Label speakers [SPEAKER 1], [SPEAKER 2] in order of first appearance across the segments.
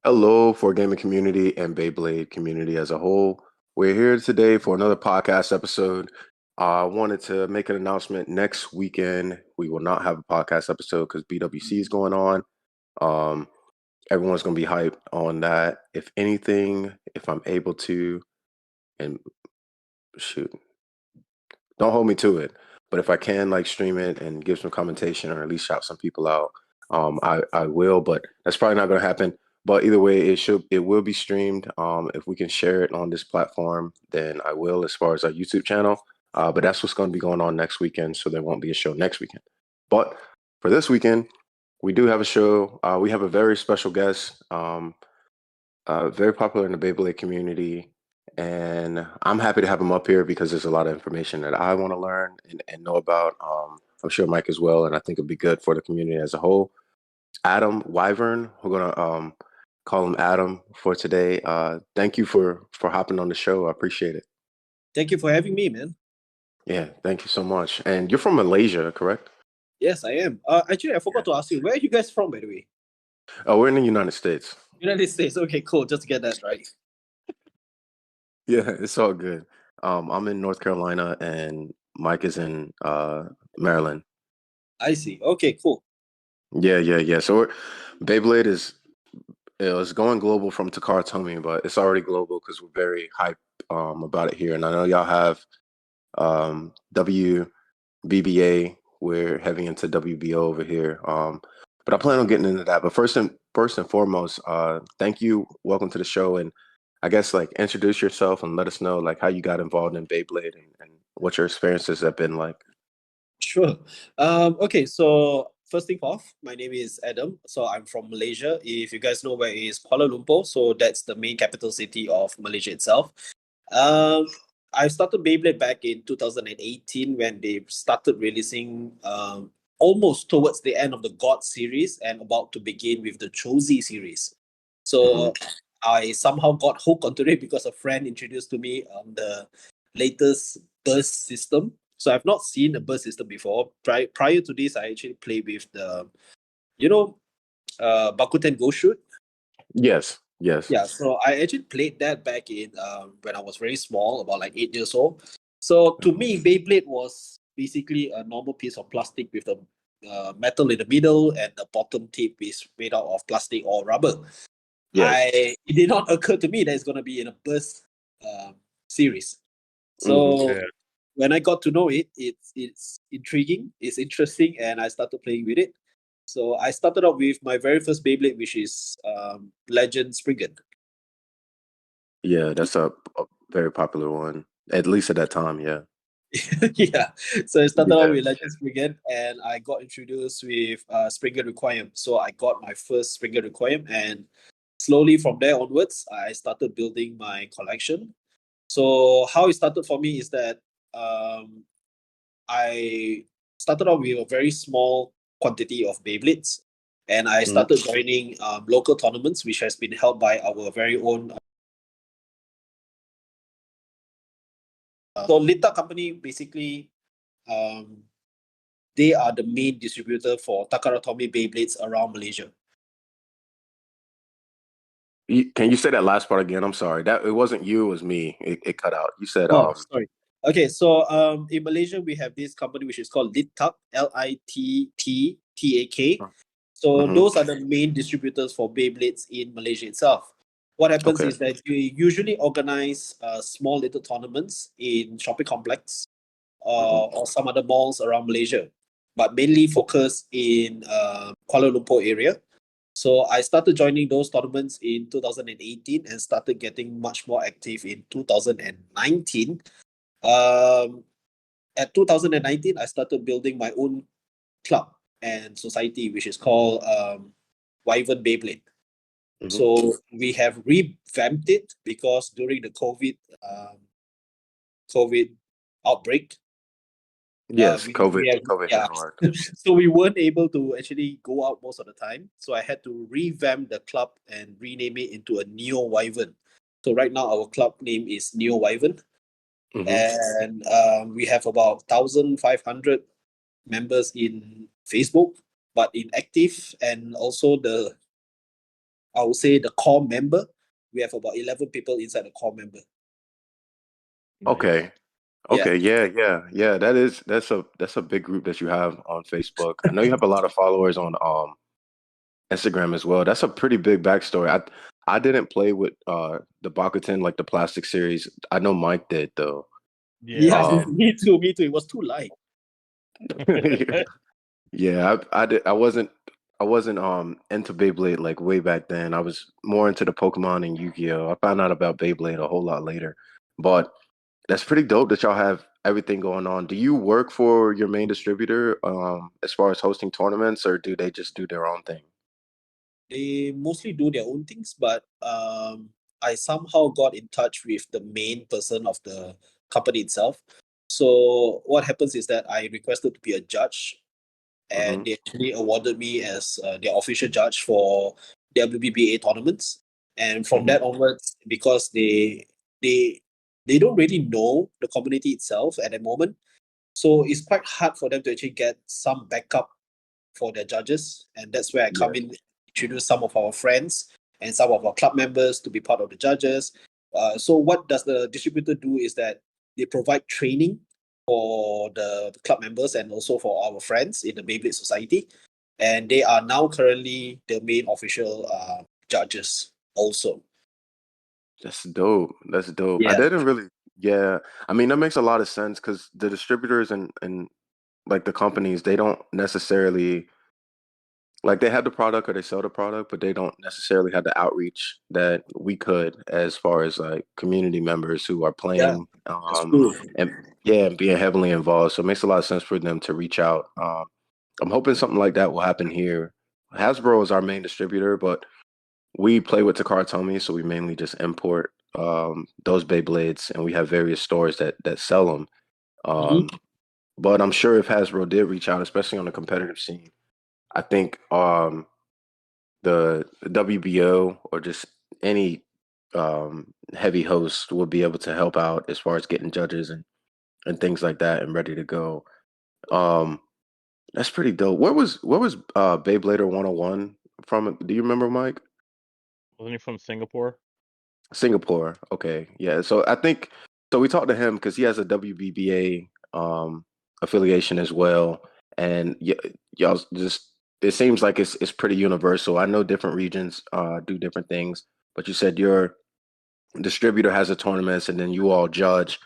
[SPEAKER 1] Hello for gaming community and Beyblade community as a whole. We're here today for another podcast episode. I wanted to make an announcement. Next weekend, we will not have a podcast episode because BWC is going on. Um, Everyone's going to be hyped on that. If anything, if I'm able to, and shoot, don't hold me to it. But if I can, like, stream it and give some commentation or at least shout some people out, I will. But that's probably not going to happen. But either way, it will be streamed. If we can share it on this platform, then I will, as far as our YouTube channel. But that's what's going to be going on next weekend, so there won't be a show next weekend. But for this weekend, we do have a show. We have a very special guest, very popular in the Beyblade community. And I'm happy to have him up here because there's a lot of information that I want to learn and know about. I'm sure Mike as well, and I think it'd be good for the community as a whole. Adam Wyvern, we're gonna call him Adam for today. Thank you for hopping on the show. I appreciate it.
[SPEAKER 2] Thank you for having me, man.
[SPEAKER 1] Yeah, thank you so much. And you're from Malaysia, correct?
[SPEAKER 2] Yes, I am. Actually, I forgot to ask you, where are you guys from, by the way?
[SPEAKER 1] Oh, we're in the United States.
[SPEAKER 2] United States. Okay, cool. Just to get that right.
[SPEAKER 1] Yeah, it's all good. I'm in North Carolina, and Mike is in Maryland.
[SPEAKER 2] I see. Okay, cool.
[SPEAKER 1] Yeah. So Beyblade is going global from Takara Tomy, but it's already global because we're very hyped about it here. And I know y'all have WBBA. We're heavy into WBO over here. But I plan on getting into that. But first and foremost, thank you. Welcome to the show. And I guess, like, introduce yourself and let us know, like, how you got involved in Beyblade and what your experiences have been like.
[SPEAKER 2] Sure. Okay, so first thing off, my name is Adam. So I'm from Malaysia. If you guys know where is Kuala Lumpur, so that's the main capital city of Malaysia itself. I started Beyblade back in 2018 when they started releasing almost towards the end of the God series and about to begin with the Chosi series. So I somehow got hooked onto it because a friend introduced to me the latest burst system. So I've not seen a burst system before. Prior to this, I actually played with the, Bakuten Go Shoot.
[SPEAKER 1] Yes.
[SPEAKER 2] Yeah, so I actually played that back in when I was very small, about like 8 years old. So to me, Beyblade was basically a normal piece of plastic with the metal in the middle, and the bottom tip is made out of plastic or rubber.
[SPEAKER 1] Yes.
[SPEAKER 2] It did not occur to me that it's going to be in a burst series. So when I got to know it, it's intriguing, it's interesting, and I started playing with it. So I started out with my very first Beyblade, which is Legend Spriggan.
[SPEAKER 1] Yeah, that's a very popular one, at least at that time. Yeah.
[SPEAKER 2] Yeah. So I started out with Legend Spriggan, and I got introduced with Spriggan Requiem. So I got my first Spriggan Requiem, and slowly from there onwards, I started building my collection. So how it started for me is that I started out with a very small quantity of Beyblades, and I started joining local tournaments, which has been held by our very own. So Lita Company, basically, they are the main distributor for Takara Tomy Beyblades around Malaysia.
[SPEAKER 1] Can you say that last part again? I'm sorry. That it wasn't you, it was me. It cut out. You said
[SPEAKER 2] sorry. Okay, so in Malaysia we have this company which is called Littac, Littatak. So those are the main distributors for Beyblades in Malaysia itself. What happens is that we usually organize small little tournaments in shopping complex or some other malls around Malaysia, but mainly focus in Kuala Lumpur area. So I started joining those tournaments in 2018 and started getting much more active in 2019. At 2019, I started building my own club and society, which is called Wyvern Beyblade. So we have revamped it because during the COVID outbreak,
[SPEAKER 1] COVID hit hard.
[SPEAKER 2] So we weren't able to actually go out most of the time. So I had to revamp the club and rename it into a Neo Wyvern. So right now our club name is Neo Wyvern. And we have about 1,500 members in Facebook, but in active, and also the I would say the core member. We have about 11 people inside the core member.
[SPEAKER 1] Okay.
[SPEAKER 3] Nice.
[SPEAKER 1] Okay, yeah. That's a big group that you have on Facebook. I know you have a lot of followers on Instagram as well. That's a pretty big backstory. I didn't play with the Bakutin, like the plastic series. I know Mike did though.
[SPEAKER 2] Yeah,
[SPEAKER 1] Um,
[SPEAKER 2] me too. It was too light.
[SPEAKER 1] yeah, I wasn't into Beyblade like way back then. I was more into the Pokemon and Yu-Gi-Oh. I found out about Beyblade a whole lot later. But that's pretty dope that y'all have everything going on. Do you work for your main distributor as far as hosting tournaments, or do they just do their own thing?
[SPEAKER 2] They mostly do their own things, but I somehow got in touch with the main person of the company itself. So what happens is that I requested to be a judge,
[SPEAKER 1] Mm-hmm.
[SPEAKER 2] and they actually awarded me as their official judge for WBBA tournaments. And from
[SPEAKER 1] Mm-hmm.
[SPEAKER 2] that onwards, because they they don't really know the community itself at the moment, so it's quite hard for them to actually get some backup for their judges, and that's where I come
[SPEAKER 1] Yeah.
[SPEAKER 2] in, introduce some of our friends and some of our club members to be part of the judges. So what does the distributor do is that they provide training for the club members and also for our friends in the Beyblade Society, and they are now currently the main official judges also.
[SPEAKER 1] That's dope. That's dope. I
[SPEAKER 2] Yeah,
[SPEAKER 1] didn't really, yeah. I mean, that makes a lot of sense because the distributors and like the companies, they don't necessarily like they have the product or they sell the product, but they don't necessarily have the outreach that we could as far as like community members who are
[SPEAKER 2] yeah,
[SPEAKER 1] playing
[SPEAKER 2] that's true.
[SPEAKER 1] and yeah, and being heavily involved. So it makes a lot of sense for them to reach out. I'm hoping something like that will happen here. Hasbro is our main distributor, but we play with Takara Tomy, so we mainly just import those Beyblades, and we have various stores that sell them.
[SPEAKER 2] Mhm.
[SPEAKER 1] But I'm sure if Hasbro did reach out, especially on the competitive scene, I think the WBO or just any heavy host will be able to help out as far as getting judges and things like that and ready to go. Um, that's pretty dope. Where was Beyblader 101 from? Do you remember, Mike?
[SPEAKER 3] Wasn't he from Singapore?
[SPEAKER 1] Singapore. Okay. Yeah. So I think so we talked to him because he has a WBBA affiliation as well. And y'all just it seems like it's pretty universal. I know different regions do different things, but you said your distributor has a tournaments and then you all judge.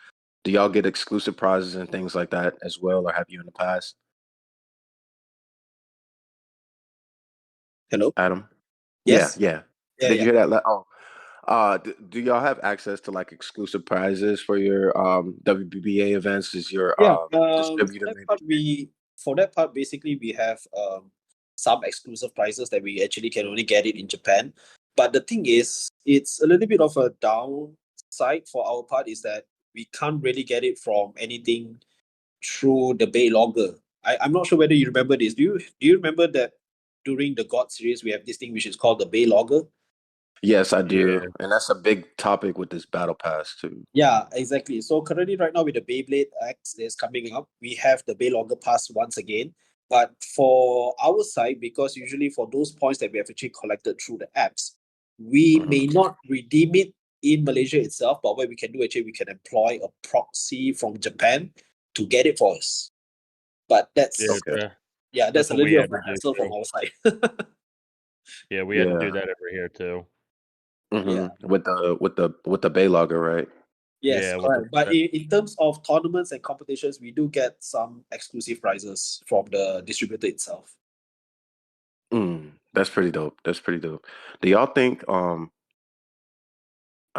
[SPEAKER 1] Do y'all get exclusive prizes and things like that as well, or have you in the past,
[SPEAKER 2] Hello.
[SPEAKER 1] Adam? Yeah,
[SPEAKER 2] Yes.
[SPEAKER 1] yeah.
[SPEAKER 2] Yeah.
[SPEAKER 1] Did you
[SPEAKER 2] Yeah.
[SPEAKER 1] hear that? Oh, do y'all have access to like exclusive prizes for your WBBA events? Is your
[SPEAKER 2] Yeah,
[SPEAKER 1] distributor maybe?
[SPEAKER 2] For that part, basically we have some exclusive prices that we actually can only get it in Japan. But the thing is, it's a little bit of a downside for our part is that we can't really get it from anything through the Bay Logger. I'm not sure whether you remember this. Do you remember that during the God series we have this thing which is called the Bay Logger?
[SPEAKER 1] Yes, I
[SPEAKER 3] Yeah.
[SPEAKER 1] do, and that's a big topic with this battle pass too.
[SPEAKER 2] Yeah, exactly. So currently, right now with the Beyblade X that's coming up, we have the Beylogger Pass once again. But for our side, because usually for those points that we have actually collected through the apps, we
[SPEAKER 1] Mhm.
[SPEAKER 2] may not redeem it in Malaysia itself. But what we can do actually, we can employ a proxy from Japan to get it for us. But
[SPEAKER 3] Yeah,
[SPEAKER 1] Okay.
[SPEAKER 2] that's
[SPEAKER 3] that's
[SPEAKER 2] a
[SPEAKER 3] what we
[SPEAKER 2] little bit
[SPEAKER 3] had
[SPEAKER 2] of
[SPEAKER 3] to
[SPEAKER 2] a
[SPEAKER 3] do
[SPEAKER 2] hassle from
[SPEAKER 3] too.
[SPEAKER 2] our side.
[SPEAKER 3] Yeah, we had to do
[SPEAKER 1] Yeah.
[SPEAKER 3] that over here too.
[SPEAKER 2] Yeah.
[SPEAKER 1] With the Baylogger, right?
[SPEAKER 2] Yes,
[SPEAKER 3] Yeah, with the
[SPEAKER 2] correct. But in terms of tournaments and competitions, we do get some exclusive prizes from the distributor itself.
[SPEAKER 1] That's pretty dope. That's pretty dope. Do y'all think I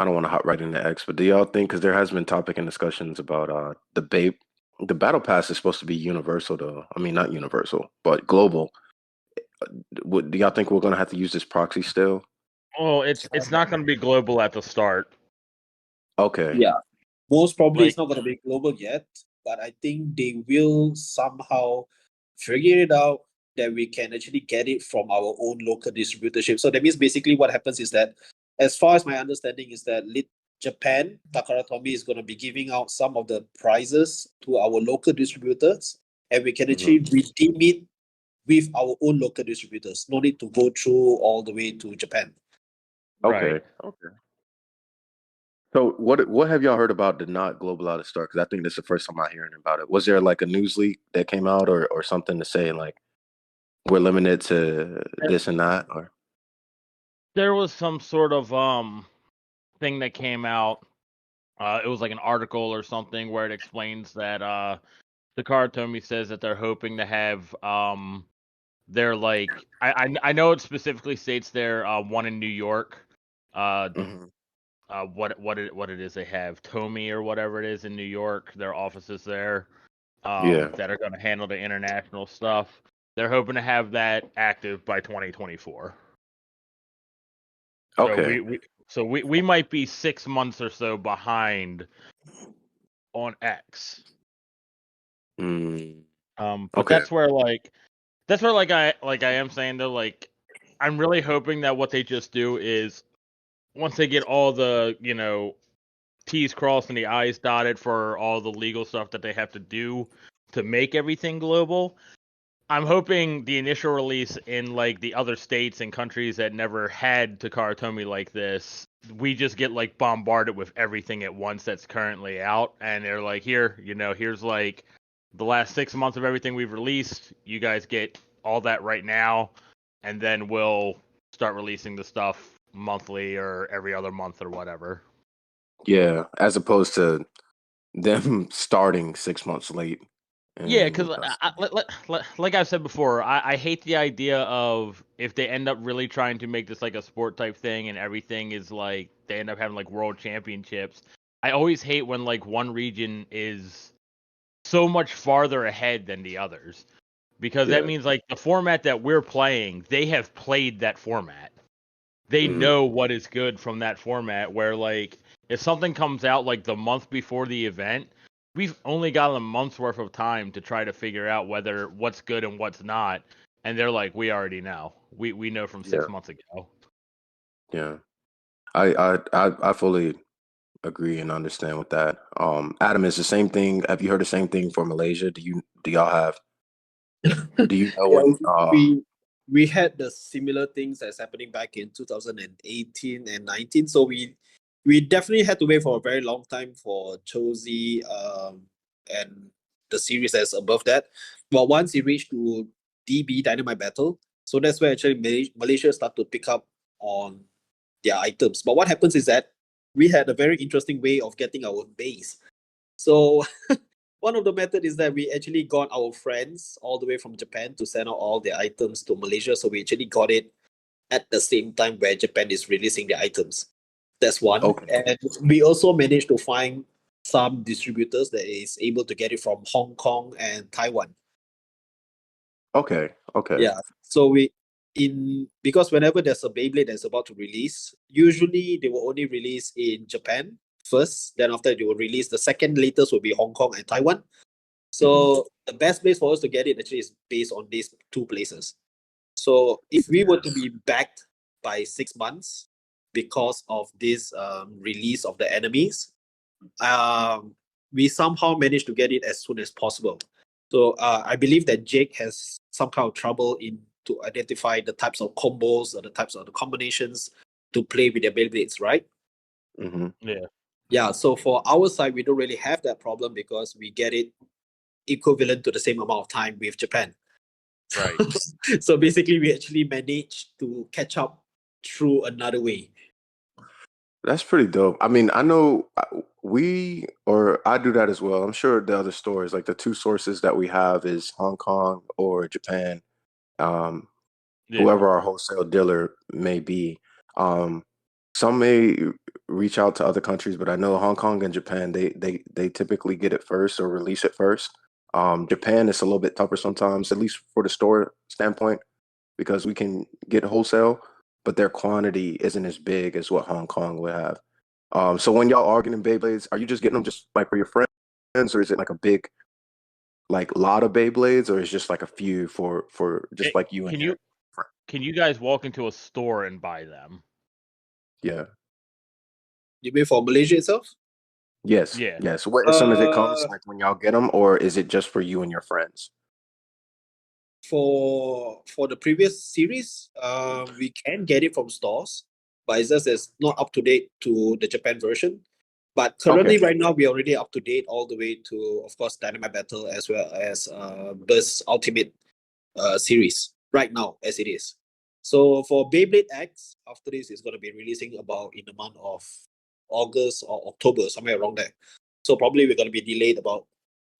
[SPEAKER 1] don't want to hop right into X, but do y'all think because there has been topic and discussions about the battle pass is supposed to be universal though. I mean not universal, but global. Do y'all think we're gonna have to use this proxy still?
[SPEAKER 3] Oh, it's not going to be global at the start.
[SPEAKER 1] Okay.
[SPEAKER 2] Yeah, most probably
[SPEAKER 3] Like,
[SPEAKER 2] it's not going to be global yet, but I think they will somehow figure it out that we can actually get it from our own local distributorship. So that means basically what happens is that, as far as my understanding is that Japan, Takara Tomy is going to be giving out some of the prizes to our local distributors, and we can
[SPEAKER 1] Hmm.
[SPEAKER 2] actually redeem it with our own local distributors. No need to go through all the way to Japan.
[SPEAKER 1] Okay.
[SPEAKER 3] Right.
[SPEAKER 1] Okay. So what have y'all heard about the not global out of start? Because I think this is the first time I'm hearing about it. Was there like a news leak that came out or something to say like we're limited to this and that? Or
[SPEAKER 3] There was some sort of thing that came out. It was like an article or something where it explains that the Karatomi says that they're hoping to have they're like I know it specifically states there one in New York. Uh
[SPEAKER 1] Mhm.
[SPEAKER 3] what it is they have Tomy or whatever it is in New York, their offices there,
[SPEAKER 1] Yeah.
[SPEAKER 3] that are going to handle the international stuff. They're hoping to have that active by 2024. So
[SPEAKER 1] Okay.
[SPEAKER 3] we might be 6 months or so behind on X.
[SPEAKER 1] Mm.
[SPEAKER 3] But
[SPEAKER 1] Okay.
[SPEAKER 3] that's where I am saying though, like I'm really hoping that what they just do is once they get all the, T's crossed and the I's dotted for all the legal stuff that they have to do to make everything global. I'm hoping the initial release in like the other states and countries that never had Takara Tomy like this, we just get like bombarded with everything at once that's currently out, and they're like, here's like the last 6 months of everything we've released. You guys get all that right now, and then we'll start releasing the stuff monthly or every other month or whatever.
[SPEAKER 1] Yeah. As opposed to them starting 6 months late.
[SPEAKER 3] Yeah,
[SPEAKER 1] And
[SPEAKER 3] because like I've said before, I hate the idea of if they end up really trying to make this like a sport type thing and everything is like they end up having like world championships. I always hate when like one region is so much farther ahead than the others because that
[SPEAKER 1] yeah.
[SPEAKER 3] means like the format that we're playing, they have played that format. They
[SPEAKER 1] Mhm.
[SPEAKER 3] know what is good from that format where like if something comes out like the month before the event, we've only got a month's worth of time to try to figure out whether what's good and what's not, and they're like, we already know, we know from
[SPEAKER 1] Yeah.
[SPEAKER 3] 6 months ago.
[SPEAKER 1] Yeah. I fully agree and understand with that. Adam, is the same thing. Have you heard the same thing for Malaysia? Do y'all have do you know
[SPEAKER 2] Yeah,
[SPEAKER 1] when
[SPEAKER 2] we had the similar things that's happening back in 2018 and 19. So we definitely had to wait for a very long time for Josie and the series that's above that. But once it reached to DB Dynamite Battle, so that's where actually Malaysia started to pick up on their items. But what happens is that we had a very interesting way of getting our base. So one of the method is that we actually got our friends all the way from Japan to send out all their items to Malaysia. So we actually got it at the same time where Japan is releasing the items. That's one.
[SPEAKER 1] okay.
[SPEAKER 2] And we also managed to find some distributors that is able to get it from Hong Kong and Taiwan.
[SPEAKER 1] Okay. Okay.
[SPEAKER 2] Yeah. So because whenever there's a Beyblade that's about to release, usually they will only release in Japan first. Then after they will release the second latest will be Hong Kong and Taiwan. So the best place for us to get it actually is based on these two places. So if we were to be backed by 6 months because of this release of the enemies, we somehow managed to get it as soon as possible. So I believe that Jake has some kind of trouble in to identify the types of combos or the types of the combinations to play with the Beyblades, right?
[SPEAKER 1] Mm-hmm.
[SPEAKER 3] Yeah.
[SPEAKER 2] Yeah. So for our side, we don't really have that problem because we get it equivalent to the same amount of time with Japan.
[SPEAKER 3] Right.
[SPEAKER 2] So basically, we actually managed to catch up through another way.
[SPEAKER 1] That's pretty dope. I mean, I know I do that as well. I'm sure the other stores, like the two sources that we have is Hong Kong or Japan. Um,
[SPEAKER 3] Yeah.
[SPEAKER 1] Whoever our wholesale dealer may be. Um, some may reach out to other countries, but I know Hong Kong and Japan, they typically get it first or release it first. Japan is a little bit tougher sometimes, at least for the store standpoint, because we can get wholesale, but their quantity isn't as big as what Hong Kong would have. So when y'all are getting Beyblades, are you just getting them just like for your friends, or is it like a big like lot of Beyblades, or is just like a few for just like you and
[SPEAKER 3] Can
[SPEAKER 1] your
[SPEAKER 3] you
[SPEAKER 1] friend?
[SPEAKER 3] can you guys walk into a store and buy them?
[SPEAKER 1] Yeah.
[SPEAKER 2] You mean for Malaysia itself?
[SPEAKER 1] Yes.
[SPEAKER 3] Yeah.
[SPEAKER 1] Yes. What, as soon as it comes,
[SPEAKER 2] Uh,
[SPEAKER 1] like when y'all get them, or is it just for you and your friends?
[SPEAKER 2] for the previous series, we can get it from stores, but it's just it's not up to date to the Japan version. But currently, right now, we're already up to date all the way to, of course, Dynamite Battle as well as Burst Ultimate series right now as it is. So for Beyblade X, after this, it's going to be releasing about in the month of August or October, somewhere around there. So probably we're going to be delayed about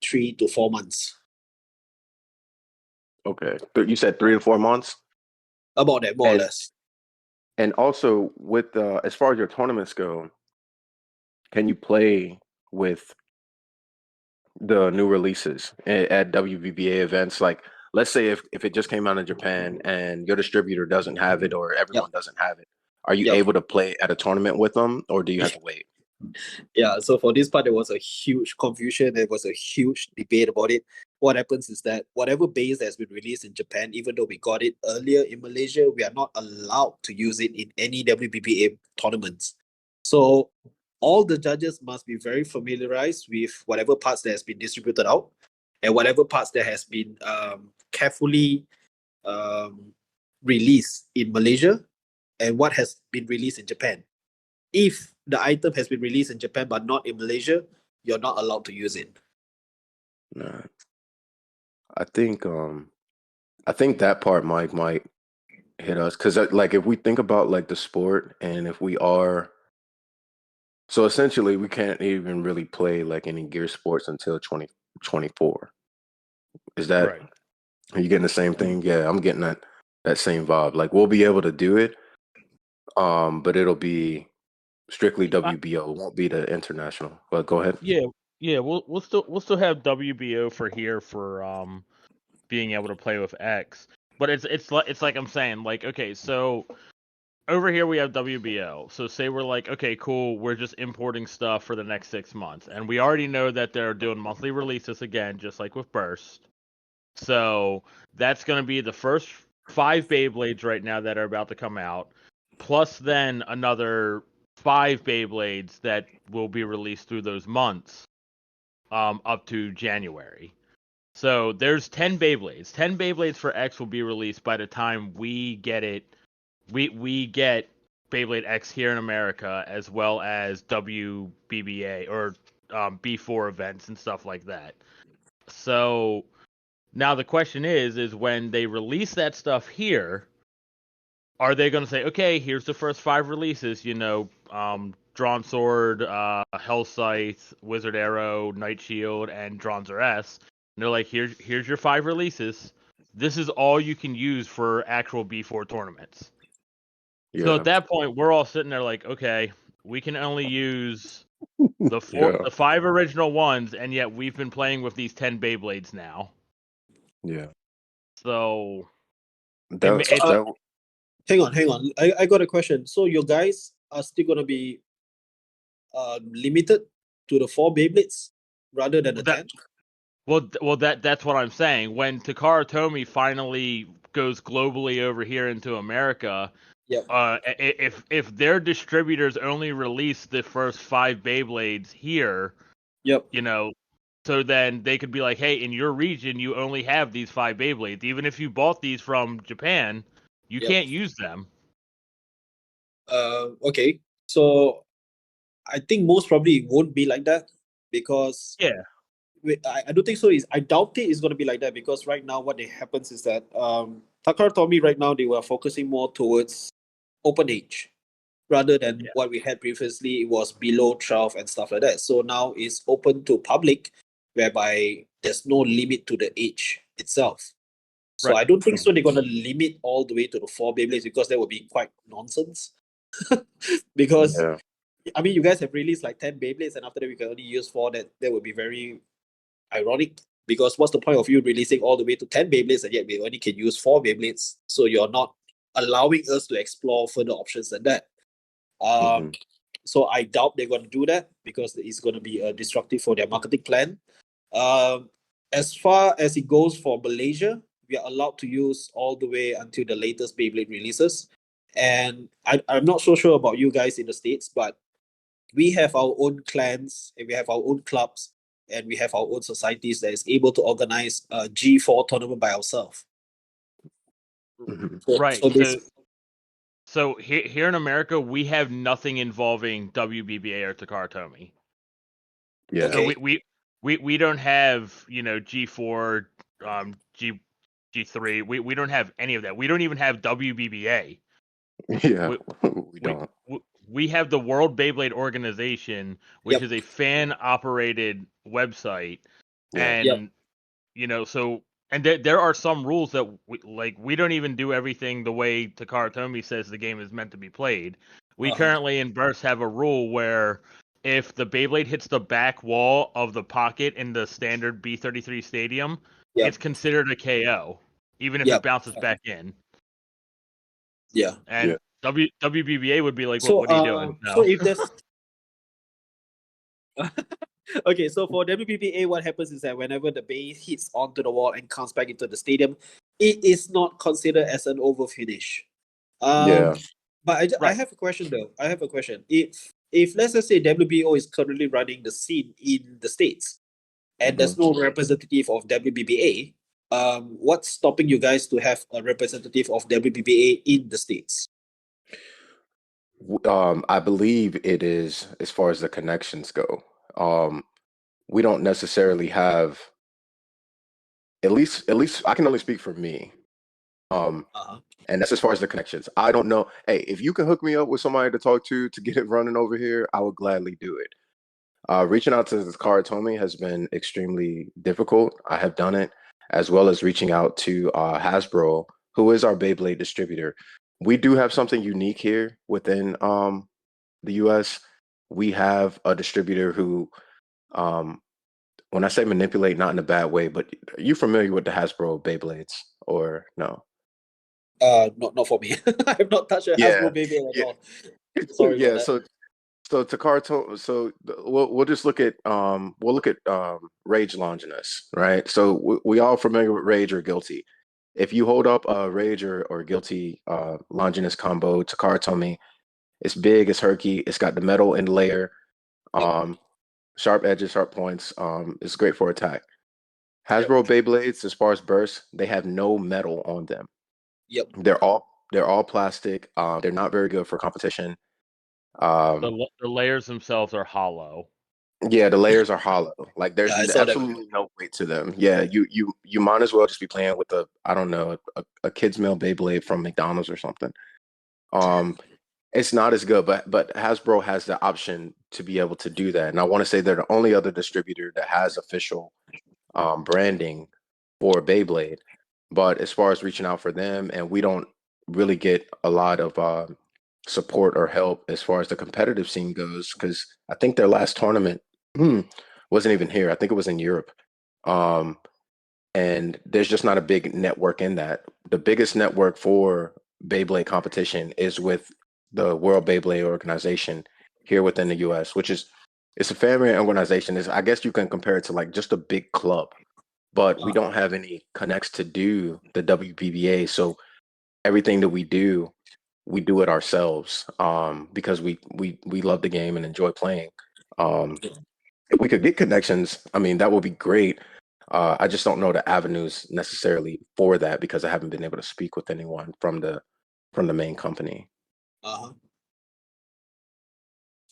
[SPEAKER 2] 3 to 4 months.
[SPEAKER 1] Okay. You said 3 to 4 months?
[SPEAKER 2] About that, more or less.
[SPEAKER 1] And also, with as far as your tournaments go, can you play with the new releases at WBBA events? Like, let's say if it just came out in Japan and your distributor doesn't have it or everyone doesn't have it, are you able to play at a tournament with them, or do you have to wait?
[SPEAKER 2] Yeah, so for this part, there was a huge confusion. There was a huge debate about it. What happens is that whatever base that has been released in Japan, even though we got it earlier in Malaysia, we are not allowed to use it in any WBBA tournaments. So all the judges must be very familiarized with whatever parts that has been distributed out and whatever parts that has been carefully released in Malaysia and what has been released in Japan. If the item has been released in Japan but not in Malaysia, you're not allowed to use it.
[SPEAKER 1] Nah. I think that part might hit us, because like if we think about like the sport, and if we are, so essentially we can't even really play like any gear sports until 2024. Is that
[SPEAKER 3] Right.
[SPEAKER 1] Are you getting the same thing? Yeah, I'm getting that same vibe. Like we'll be able to do it, but it'll be strictly WBO. It won't be the international. But go ahead.
[SPEAKER 3] Yeah, we'll still have WBO for here for being able to play with X. But it's like I'm saying, like, okay, so over here we have WBO. So say we're like, okay, cool, we're just importing stuff for the next 6 months. And we already know that they're doing monthly releases again, just like with Burst. So that's going to be the first 5 Beyblades right now that are about to come out, plus then another 5 Beyblades that will be released through those months, up to January. So there's 10 Beyblades. 10 Beyblades for X will be released by the time we get it. We get Beyblade X here in America, as well as WBBA or B4 events and stuff like that. So now the question is when they release that stuff here, are they going to say, okay, here's the first 5 releases, Drawn Sword, Hell Scythe, Wizard Arrow, Night Shield, and Dronzer S. And they're like, here's your 5 releases. This is all you can use for actual B4 tournaments. Yeah. So at that point, we're all sitting there like, okay, we can only use the 5 original ones, and yet we've been playing with these 10 Beyblades now.
[SPEAKER 1] Yeah.
[SPEAKER 3] So
[SPEAKER 2] hang on. I got a question. So your guys are still gonna be limited to the 4 Beyblades rather than the 10?
[SPEAKER 3] Well, that's what I'm saying. When Takara Tomy finally goes globally over here into America, if their distributors only release the first 5 Beyblades here, so then they could be like, hey, in your region, you only have these 5 Beyblades. Even if you bought these from Japan, you can't use them.
[SPEAKER 2] Okay. So I think most probably it won't be like that, because I don't think so. I doubt it is going to be like that, because right now what happens is that Takara Tomy right now, they were focusing more towards open age rather than what we had previously. It was below 12 and stuff like that. So now it's open to public, whereby there's no limit to the age itself. So I don't think so they're going to limit all the way to the 4 Beyblades, because that would be quite nonsense. Because I mean, you guys have released like 10 Beyblades, and after that we can only use 4. That would be very ironic, because what's the point of you releasing all the way to 10 Beyblades and yet we only can use 4 Beyblades? So you're not allowing us to explore further options than that. So I doubt they're going to do that, because it's going to be destructive for their marketing plan. As far as it goes for Malaysia, we are allowed to use all the way until the latest Beyblade releases. And I'm not so sure about you guys in the States, but we have our own clans and we have our own clubs and we have our own societies that is able to organize a G4 tournament by ourselves.
[SPEAKER 3] So here in America, we have nothing involving WBBA or Takara Tomy.
[SPEAKER 1] Yeah.
[SPEAKER 3] So
[SPEAKER 2] Okay.
[SPEAKER 3] we don't have G4, G3. We don't have any of that. We don't even have WBBA.
[SPEAKER 1] Yeah.
[SPEAKER 3] We
[SPEAKER 1] We
[SPEAKER 3] we
[SPEAKER 1] don't.
[SPEAKER 3] we have the World Beyblade Organization, which
[SPEAKER 2] Yep.
[SPEAKER 3] is a fan operated website,
[SPEAKER 1] Yeah.
[SPEAKER 3] and so and there are some rules that we don't even do everything the way Takara Tomy says the game is meant to be played. We currently in Burst have a rule where if the Beyblade hits the back wall of the pocket in the standard B33 stadium,
[SPEAKER 2] Yep.
[SPEAKER 3] it's considered a KO, even if
[SPEAKER 2] Yep.
[SPEAKER 3] it bounces back in.
[SPEAKER 2] Yeah.
[SPEAKER 3] And WBBA would be like,
[SPEAKER 2] So
[SPEAKER 3] what are you doing?
[SPEAKER 2] so
[SPEAKER 3] No.
[SPEAKER 2] if there's okay, so for WBBA, what happens is that whenever the base hits onto the wall and comes back into the stadium, it is not considered as an over finish.
[SPEAKER 1] Yeah.
[SPEAKER 2] But I
[SPEAKER 3] Right.
[SPEAKER 2] have a question though. I have a question. If let's just say WBO is currently running the scene in the States and there's no representative of WBBA, what's stopping you guys to have a representative of WBBA in the States?
[SPEAKER 1] I believe it is as far as the connections go. We don't necessarily have at least I can only speak for me.
[SPEAKER 2] Uh-huh.
[SPEAKER 1] And that's as far as the connections. I don't know. Hey, if you can hook me up with somebody to talk to get it running over here, I would gladly do it. Reaching out to Takara Tomy has been extremely difficult. I have done it, as well as reaching out to Hasbro, who is our Beyblade distributor. We do have something unique here within the US. We have a distributor who, when I say manipulate, not in a bad way, but are you familiar with the Hasbro Beyblades or no?
[SPEAKER 2] Not for me. I have not touched a
[SPEAKER 1] Yeah,
[SPEAKER 2] Hasbro baby at
[SPEAKER 1] yeah,
[SPEAKER 2] all. Sorry about
[SPEAKER 1] yeah.
[SPEAKER 2] that.
[SPEAKER 1] So Takara, we'll just look at Rage Longinus, right? So we all familiar with Rage or Guilty. If you hold up a Rage or Guilty Longinus combo, Takara Tomy, it's big, it's herky, it's got the metal in layer, sharp edges, sharp points. It's great for attack.
[SPEAKER 2] Yep.
[SPEAKER 1] Hasbro Beyblades, as far as bursts, they have no metal on them.
[SPEAKER 2] Yep.
[SPEAKER 1] They're all plastic. They're not very good for competition. Um,
[SPEAKER 3] The layers themselves are hollow.
[SPEAKER 1] Yeah, the layers are hollow. Like
[SPEAKER 2] Yeah,
[SPEAKER 1] there's
[SPEAKER 2] I saw that.
[SPEAKER 1] absolutely no weight to them. Yeah, you might as well just be playing with I don't know, a kid's meal Beyblade from McDonald's or something. Um, it's not as good, but Hasbro has the option to be able to do that. And I want to say they're the only other distributor that has official branding for Beyblade. But as far as reaching out for them, and we don't really get a lot of support or help as far as the competitive scene goes, because I think their last tournament wasn't even here. I think it was in Europe. Um, and there's just not a big network in that. The biggest network for Beyblade competition is with the World Beyblade Organization here within the US, which is it's a family organization. I guess you can compare it to like just a big club, but we don't have any connects to do the WBBA. So everything that we do it ourselves because we love the game and enjoy playing. If we could get connections, I mean, that would be great. I just don't know the avenues necessarily for that because I haven't been able to speak with anyone from the main company.
[SPEAKER 2] Uh-huh.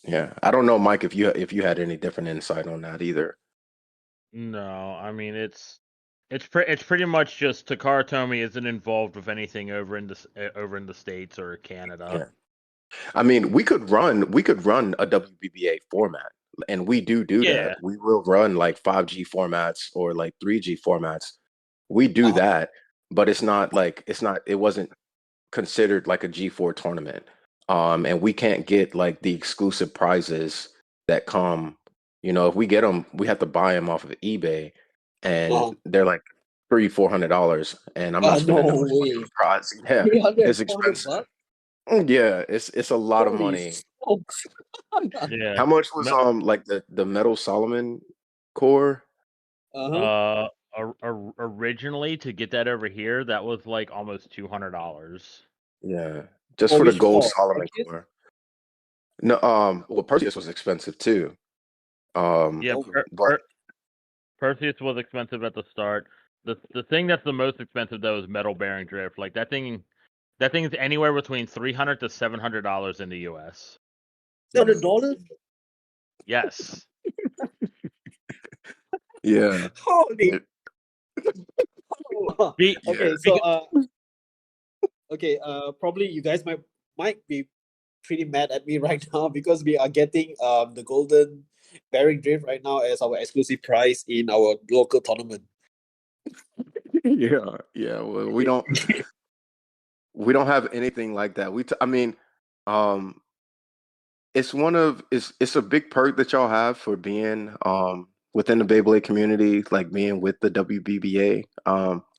[SPEAKER 1] Yeah, I don't know, Mike, if you had any different insight on that either.
[SPEAKER 3] No, I mean it's pretty much just Takara Tomy isn't involved with anything over in the States or Canada.
[SPEAKER 1] Yeah, I mean, we could run a WBBA format, and we do
[SPEAKER 3] Yeah.
[SPEAKER 1] that. We will run like 5G formats or like 3G formats. We do that, but it wasn't considered like a G4 tournament. And we can't get like the exclusive prizes that come, if we get them, we have to buy them off of eBay and they're like $300-$400. And I'm not spending
[SPEAKER 2] No
[SPEAKER 1] that much money on
[SPEAKER 2] way.
[SPEAKER 1] a prize. Yeah,
[SPEAKER 2] 300,
[SPEAKER 1] it's
[SPEAKER 2] 400
[SPEAKER 1] expensive.
[SPEAKER 2] bucks?
[SPEAKER 1] Yeah, it's a lot of
[SPEAKER 2] Holy
[SPEAKER 1] money.
[SPEAKER 2] smokes.
[SPEAKER 3] Yeah.
[SPEAKER 1] How much was like the Metal Solomon core?
[SPEAKER 2] Uh-huh.
[SPEAKER 3] Originally to get that over here, that was like almost $200.
[SPEAKER 1] Yeah, just
[SPEAKER 2] For
[SPEAKER 1] for the
[SPEAKER 2] which
[SPEAKER 1] gold
[SPEAKER 2] core?
[SPEAKER 1] Solomon
[SPEAKER 2] Perseus?
[SPEAKER 1] core. No, well, Perseus was expensive too.
[SPEAKER 3] Yeah,
[SPEAKER 2] Oh,
[SPEAKER 1] But
[SPEAKER 3] Perseus was expensive at the start. The thing that's the most expensive though is metal bearing drift. Like that thing That thing is anywhere between $300 to $700 in the US.
[SPEAKER 2] $700?
[SPEAKER 3] Yes.
[SPEAKER 1] Yeah.
[SPEAKER 2] Holy.
[SPEAKER 3] Be-
[SPEAKER 1] Yeah.
[SPEAKER 2] Okay, so probably you guys might be pretty mad at me right now because we are getting the golden bearing drift right now as our exclusive prize in our local tournament.
[SPEAKER 1] Yeah. Yeah. Well, we don't have anything like that. I mean, it's it's a big perk that y'all have for being within the Beyblade community, like being with the WBBA.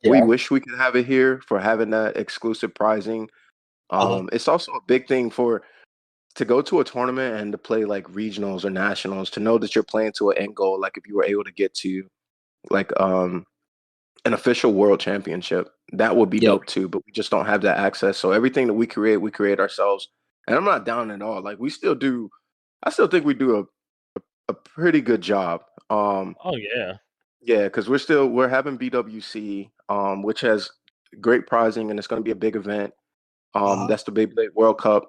[SPEAKER 1] We
[SPEAKER 2] Yeah.
[SPEAKER 1] wish we could have it here for having that exclusive prizing. It's also a big thing to go to a tournament and to play like regionals or nationals, to know that you're playing to an end goal. Like if you were able to get to like an official world championship, that would be
[SPEAKER 2] Yep.
[SPEAKER 1] dope too. But we just don't have that access. So everything that we create ourselves. And I'm not down at all. Like I still think we do a pretty good job.
[SPEAKER 3] oh yeah.
[SPEAKER 1] Yeah, because we're having BWC, which has great prizing, and it's going to be a big event. That's the Beyblade World Cup.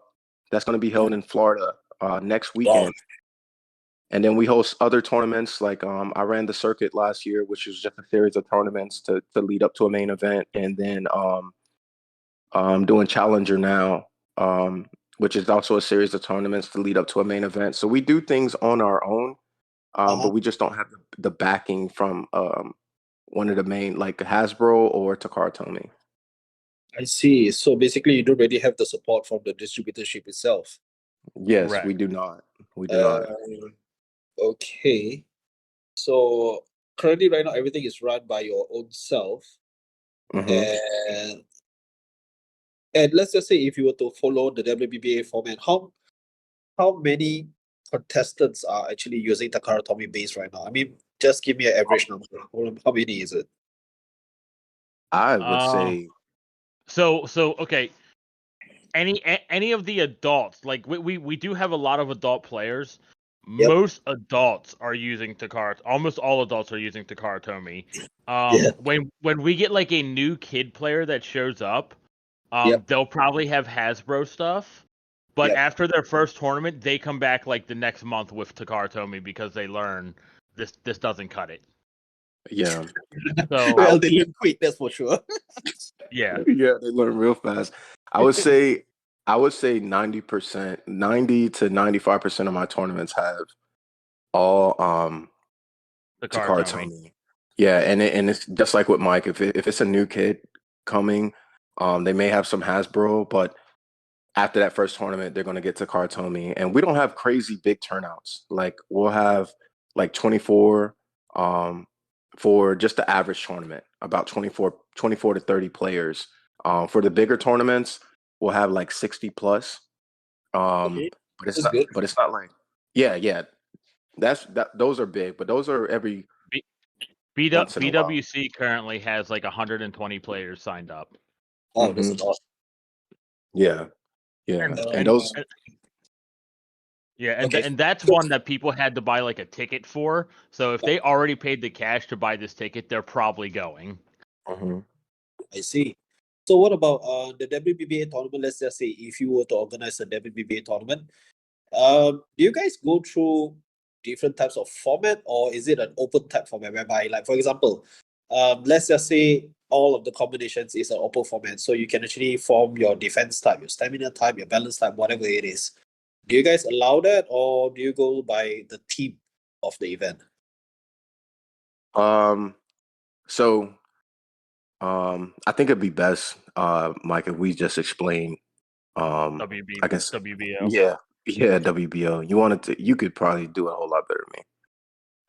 [SPEAKER 1] That's going to be held in Florida next weekend. And then we host other tournaments. Like I ran the circuit last year, which was just a series of tournaments to lead up to a main event. And then I'm doing Challenger now, which is also a series of tournaments to lead up to a main event. So we do things on our own, but we just don't have the backing from one of the main, like Hasbro or Takara Tomy.
[SPEAKER 2] I see. So basically, you don't really have the support from the distributorship itself.
[SPEAKER 1] Yes,
[SPEAKER 3] Correct.
[SPEAKER 1] we do not. We do not.
[SPEAKER 2] Okay. So currently, right now, everything is run by your own self,
[SPEAKER 1] Mhm.
[SPEAKER 2] and let's just say if you were to follow the WBBA format, how many contestants are actually using Takara Tomy base right now? I mean, just give me an average number. How many is it?
[SPEAKER 1] I would say
[SPEAKER 3] So okay. Any of the adults, like we do have a lot of adult players.
[SPEAKER 2] Yep.
[SPEAKER 3] Most adults are using Takara. Almost all adults are using Takara Tomy.
[SPEAKER 2] Yeah.
[SPEAKER 3] When we get like a new kid player that shows up,
[SPEAKER 2] Yep.
[SPEAKER 3] they'll probably have Hasbro stuff. But
[SPEAKER 2] Yep.
[SPEAKER 3] after their first tournament, they come back like the next month with Takara Tomy because they learn this doesn't cut it.
[SPEAKER 1] yeah.
[SPEAKER 3] So
[SPEAKER 2] Well, they learn quick, that's for sure.
[SPEAKER 3] yeah.
[SPEAKER 1] Yeah, they learn real fast. I would say 90%, 90 to 95% of my tournaments have all
[SPEAKER 3] Takara
[SPEAKER 1] Takara
[SPEAKER 3] Tomy.
[SPEAKER 1] Tomy. Yeah, and it's just like with Mike. If it's a new kid coming, they may have some Hasbro, but after that first tournament, they're gonna get Takara Tomy. And we don't have crazy big turnouts. Like we'll have like 24 for just the average tournament, about 24 to 30 players. For the bigger tournaments, we'll have like 60 plus.
[SPEAKER 2] Okay,
[SPEAKER 1] But it's
[SPEAKER 2] that's
[SPEAKER 1] not
[SPEAKER 2] good.
[SPEAKER 1] like yeah. Those are big, but those are every once in a while.
[SPEAKER 3] BWC currently has like 120 players signed up.
[SPEAKER 2] Oh, that's a lot.
[SPEAKER 1] Yeah. And those
[SPEAKER 2] Okay.
[SPEAKER 3] And that's one that people had to buy like a ticket for. So if they already paid the cash to buy this ticket, they're probably going.
[SPEAKER 1] mhm.
[SPEAKER 2] I see. So what about the WBBA tournament? Let's just say if you were to organize a WBBA tournament, do you guys go through different types of format, or is it an open type format whereby, like for example, let's just say all of the combinations is an open format, so you can actually form your defense type, your stamina type, your balance type, whatever it is. Do you guys allow that, or do you go by the theme of the event?
[SPEAKER 1] So I think it'd be best, Mike, if we just explain I guess
[SPEAKER 3] WBO.
[SPEAKER 1] yeah, WBO. You could probably do a whole lot better than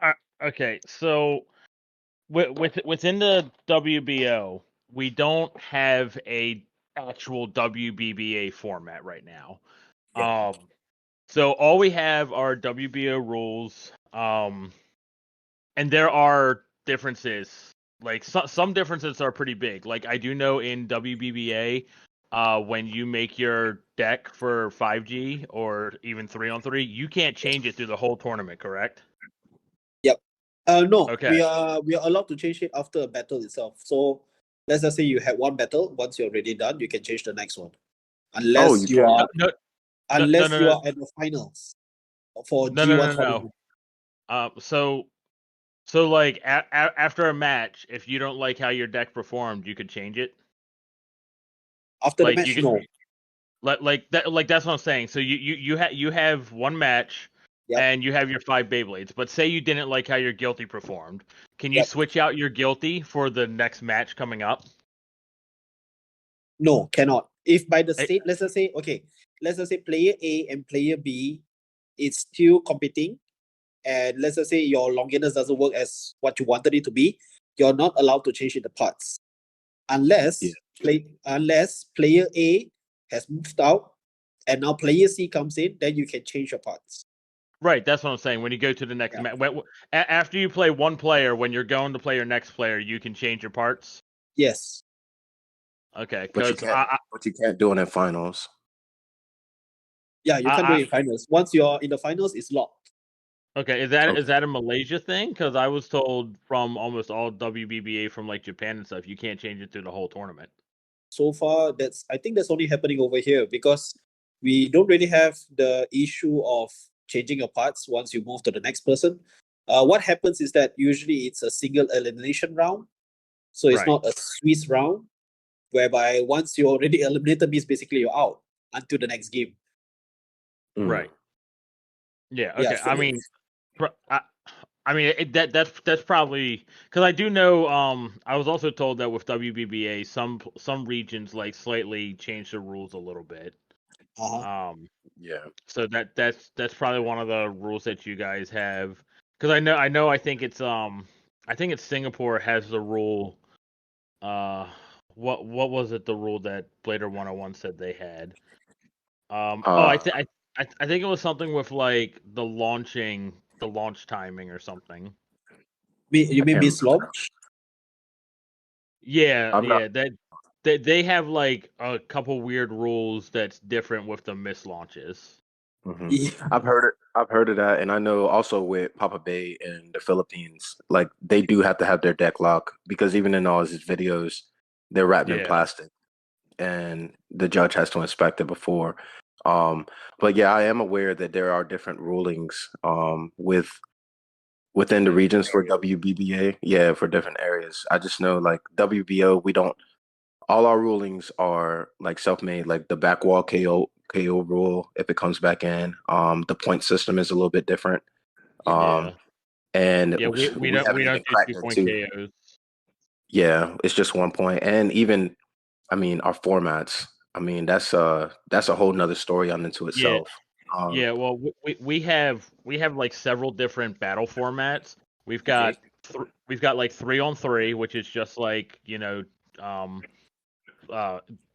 [SPEAKER 1] me.
[SPEAKER 3] Okay, so within the WBO, we don't have a actual WBBA format right now.
[SPEAKER 2] Yeah.
[SPEAKER 3] So all we have are WBO rules, and there are differences. Like some differences are pretty big. Like I do know in WBBA, when you make your deck for 5G or even 3-on-3, you can't change it through the whole tournament, correct?
[SPEAKER 2] Yep. No,
[SPEAKER 3] Okay.
[SPEAKER 2] we are allowed to change it after a battle itself. So let's just say you had one battle. Once you're already done, you can change the next one,
[SPEAKER 1] Oh,
[SPEAKER 2] unless
[SPEAKER 1] you
[SPEAKER 2] you
[SPEAKER 1] can.
[SPEAKER 2] are
[SPEAKER 3] No,
[SPEAKER 2] unless you
[SPEAKER 3] no.
[SPEAKER 2] are at the finals for
[SPEAKER 3] No,
[SPEAKER 2] G1 tournament.
[SPEAKER 3] So like after a match, if you don't like how your deck performed, you could change it.
[SPEAKER 2] After the
[SPEAKER 3] Like you
[SPEAKER 2] match,
[SPEAKER 3] could
[SPEAKER 2] no.
[SPEAKER 3] like that's what I'm saying. So you have one match,
[SPEAKER 2] Yep.
[SPEAKER 3] and you have your 5 Beyblades. But say you didn't like how your Guilty performed, can you
[SPEAKER 2] Yep.
[SPEAKER 3] switch out your Guilty for the next match coming up?
[SPEAKER 2] No, cannot. If by the
[SPEAKER 3] Eh,
[SPEAKER 2] state, let's just say, okay, let's just say player A and player B, it's still competing, and let's just say your longiness doesn't work as what you wanted it to be, you're not allowed to change in the parts unless
[SPEAKER 1] Yeah.
[SPEAKER 2] unless player A has moved out and now player C comes in, then you can change your parts.
[SPEAKER 3] Right, that's what I'm saying. When you go to the next match, after you play one player, when you're going to play your next player, you can change your parts.
[SPEAKER 2] Yes.
[SPEAKER 3] Okay,
[SPEAKER 1] But you
[SPEAKER 3] because
[SPEAKER 1] can't do it in finals.
[SPEAKER 2] Yeah, you can't do it in finals. Once you're in the finals, it's locked.
[SPEAKER 3] Okay, is that a Malaysia thing? Because I was told from almost all WBBA from like Japan and stuff, you can't change it through the whole tournament.
[SPEAKER 2] So far, I think that's only happening over here because we don't really have the issue of changing your parts once you move to the next person. What happens is that usually it's a single elimination round, so it's
[SPEAKER 3] Right.
[SPEAKER 2] not a Swiss round, whereby once you already eliminated means basically you're out until the next game.
[SPEAKER 3] Right. Yeah.
[SPEAKER 2] Yeah,
[SPEAKER 3] Okay.
[SPEAKER 2] so
[SPEAKER 3] I mean, that's probably because I do know. I was also told that with WBBA, some regions like slightly change the rules a little bit.
[SPEAKER 1] Yeah.
[SPEAKER 3] So that's probably one of the rules that you guys have. Because I think it's Singapore has the rule. What was it? The rule that Blader 101 said they had. I think it was something with like the launch timing or something.
[SPEAKER 2] you mean
[SPEAKER 1] can't
[SPEAKER 2] Miss Launch?
[SPEAKER 3] Yeah,
[SPEAKER 1] I'm not-
[SPEAKER 3] they have like a couple weird rules that's different with the miss launches.
[SPEAKER 2] Yeah.
[SPEAKER 1] I've heard of that, and I know also with Papa Bay in the Philippines, like they do have to have their deck lock because even in all his videos, they're wrapped in
[SPEAKER 3] Yeah.
[SPEAKER 1] plastic, and the judge has to inspect it before. But yeah, I am aware that there are different rulings within the regions for WBBA. Yeah, for different areas. I just know like WBO, we don't. All our rulings are like self-made, like the back wall KO rule if it comes back in. The point system is a little bit different.
[SPEAKER 3] Yeah.
[SPEAKER 1] And
[SPEAKER 3] Yeah, we don't
[SPEAKER 1] haven't even
[SPEAKER 3] do
[SPEAKER 1] cracked
[SPEAKER 3] 2-point
[SPEAKER 1] into.
[SPEAKER 3] KOs.
[SPEAKER 1] Yeah, it's just 1 point. And even I mean our formats. I mean that's a whole nother story unto itself.
[SPEAKER 3] Yeah, well, we have like several different battle formats. We've got like 3-on-3, which is just like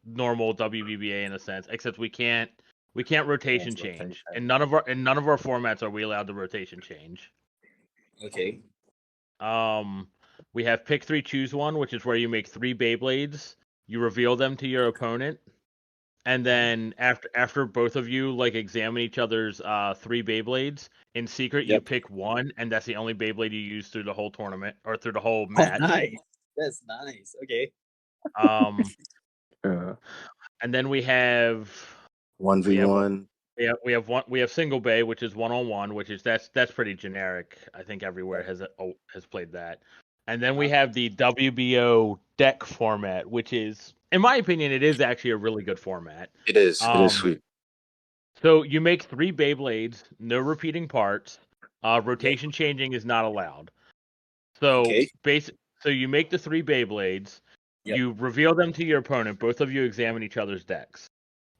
[SPEAKER 3] normal WBBA in a sense, except we can't rotation change, and none of our formats are we allowed to rotation change.
[SPEAKER 2] Okay.
[SPEAKER 3] We have pick 3, choose 1, which is where you make 3 Beyblades, you reveal them to your opponent. And then after both of you like examine each other's 3 Beyblades in secret, you pick one, and that's the only Beyblade you use through the whole tournament or through the whole match.
[SPEAKER 2] Oh, nice. That's nice. Okay.
[SPEAKER 3] And then we have
[SPEAKER 1] 1v1.
[SPEAKER 3] We have single bay, which is 1-on-1, which is that's pretty generic. I think everywhere has played that. And then we have the WBO deck format, which is, in my opinion, it is actually a really good format.
[SPEAKER 1] It is. It is sweet.
[SPEAKER 3] So you make 3 Beyblades, no repeating parts. Rotation changing is not allowed. So so you make the 3 Beyblades, you reveal them to your opponent. Both of you examine each other's decks.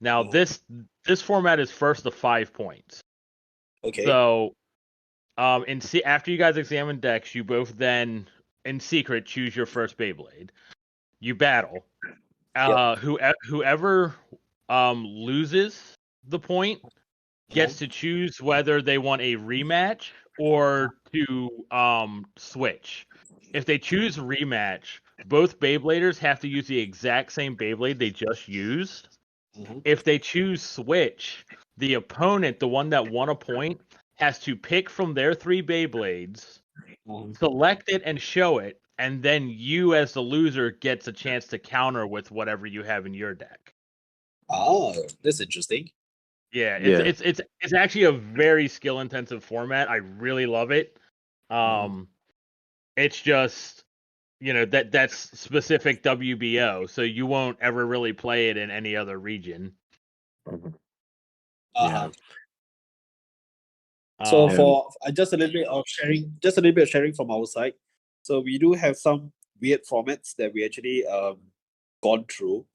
[SPEAKER 3] Now this format is first to 5 points.
[SPEAKER 2] Okay.
[SPEAKER 3] So after you guys examine decks, you both then in secret choose your first Beyblade. You battle. Whoever loses the point gets to choose whether they want a rematch or to switch. If they choose rematch, both Beybladers have to use the exact same Beyblade they just used. If they choose switch, the opponent, the one that won a point, has to pick from their 3 Beyblades, select it and show it, and then you as the loser gets a chance to counter with whatever you have in your deck.
[SPEAKER 2] Oh, that's interesting.
[SPEAKER 3] Yeah,
[SPEAKER 1] Yeah.
[SPEAKER 3] it's actually a very skill intensive format. I really love it. It's just, you know, that's specific WBO, so you won't ever really play it in any other region.
[SPEAKER 2] Uh-huh.
[SPEAKER 3] Yeah.
[SPEAKER 2] So for just a little bit of sharing from our side. So we do have some weird formats that we actually gone through.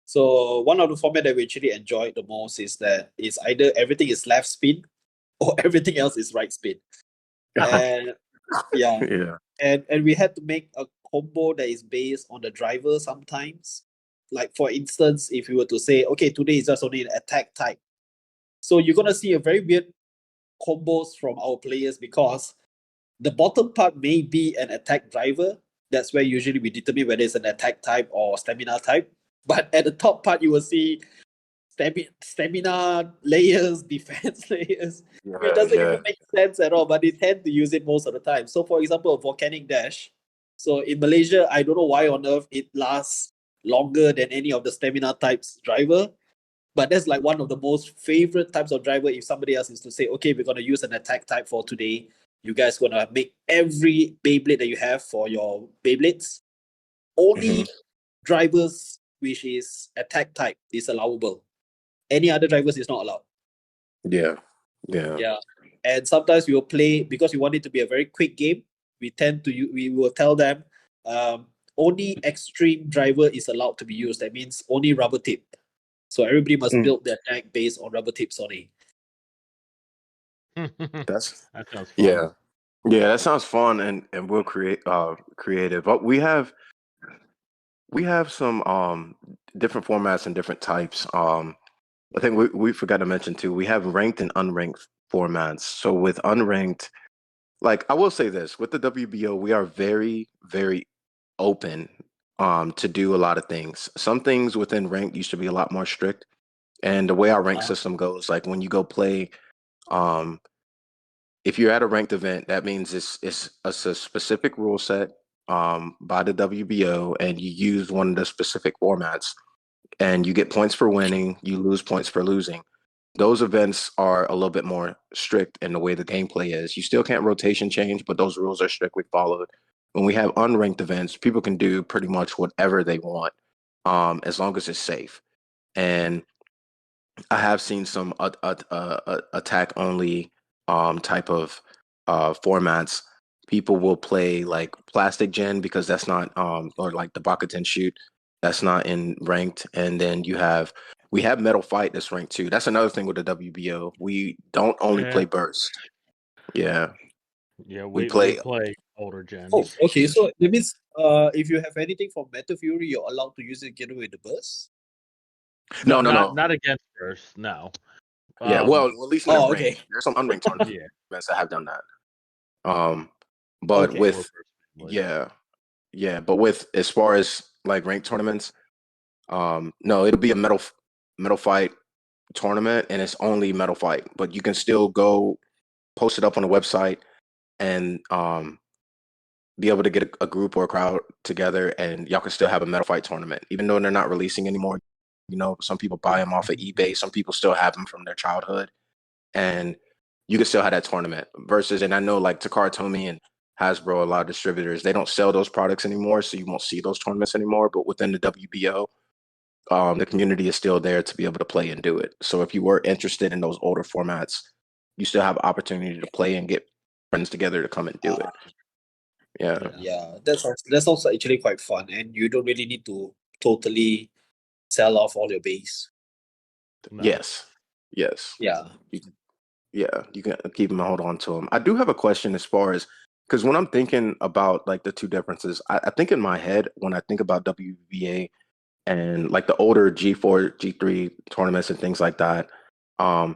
[SPEAKER 2] So one of the format that we actually enjoyed the most is that it's either everything is left spin or everything else is right spin. And yeah,
[SPEAKER 1] Yeah.
[SPEAKER 2] and we had to make a combo that is based on the driver sometimes. Like for instance, if you were to say, okay, today is just only an attack type. So you're gonna see a very weird combos from our players because the bottom part may be an attack driver. That's where usually we determine whether it's an attack type or stamina type. But at the top part, you will see stamina layers, defense layers. It doesn't even make sense at all, but they tend to use it most of the time. So, for example, a volcanic dash. So in Malaysia, I don't know why on earth it lasts longer than any of the stamina types driver. But that's like one of the most favorite types of driver. If somebody else is to say, okay, we're gonna use an attack type for today, you guys gonna make every Beyblade that you have for your Beyblades. Only drivers which is attack type is allowable. Any other drivers is not allowed.
[SPEAKER 1] Yeah.
[SPEAKER 2] And sometimes we will play because we want it to be a very quick game. We will tell them only extreme driver is allowed to be used. That means only rubber tip. So everybody must build their deck based on rubber tips only.
[SPEAKER 3] that sounds fun.
[SPEAKER 1] Yeah, that sounds fun, and we'll create creative. But we have some different formats and different types. I think we forgot to mention too. We have ranked and unranked formats. So with unranked, like I will say this, with the WBO, we are very, very open to do a lot of things. Some things within ranked used to be a lot more strict. And the way our rank system goes, like when you go play, if you're at a ranked event, that means it's a specific rule set by the WBO, and you use one of the specific formats, and you get points for winning, you lose points for losing. Those events are a little bit more strict in the way the gameplay is. You still can't rotation change, but those rules are strictly followed. When we have unranked events, people can do pretty much whatever they want, as long as it's safe. And I have seen some attack only type of formats. People will play like plastic gen because that's not or like the Bakuten shoot that's not in ranked, and then we have metal fight that's ranked too. That's another thing with the WBO. We don't only play burst. Yeah.
[SPEAKER 3] Yeah,
[SPEAKER 1] we
[SPEAKER 3] we
[SPEAKER 1] play
[SPEAKER 3] older gens.
[SPEAKER 2] Oh, okay. So that means if you have anything from Metal Fury, you're allowed to use it together with the burst?
[SPEAKER 1] No.
[SPEAKER 3] Not against burst, no.
[SPEAKER 1] Yeah, well, at least not ranked.
[SPEAKER 2] Okay.
[SPEAKER 1] There's some unranked tournaments that have done that. But
[SPEAKER 2] Okay.
[SPEAKER 1] with but with as far as like ranked tournaments, no, it'll be a metal fight tournament, and it's only metal fight. But you can still go post it up on the website and be able to get a group or a crowd together, and y'all can still have a metal fight tournament, even though they're not releasing anymore. You know, some people buy them off of eBay. Some people still have them from their childhood, and you can still have that tournament. Versus, and I know like Takara Tomy and Hasbro, a lot of distributors, they don't sell those products anymore, so you won't see those tournaments anymore. But within the WBO, the community is still there to be able to play and do it. So if you were interested in those older formats, you still have opportunity to play and get friends together to come and do it.
[SPEAKER 2] Yeah, that's also actually quite fun, and you don't really need to totally sell off all your base.
[SPEAKER 3] No.
[SPEAKER 1] Yes.
[SPEAKER 2] Yeah.
[SPEAKER 1] You can keep them and hold on to them. I do have a question as far as, because when I'm thinking about like the two differences, I think in my head when I think about WBA and like the older G4, G3 tournaments and things like that, I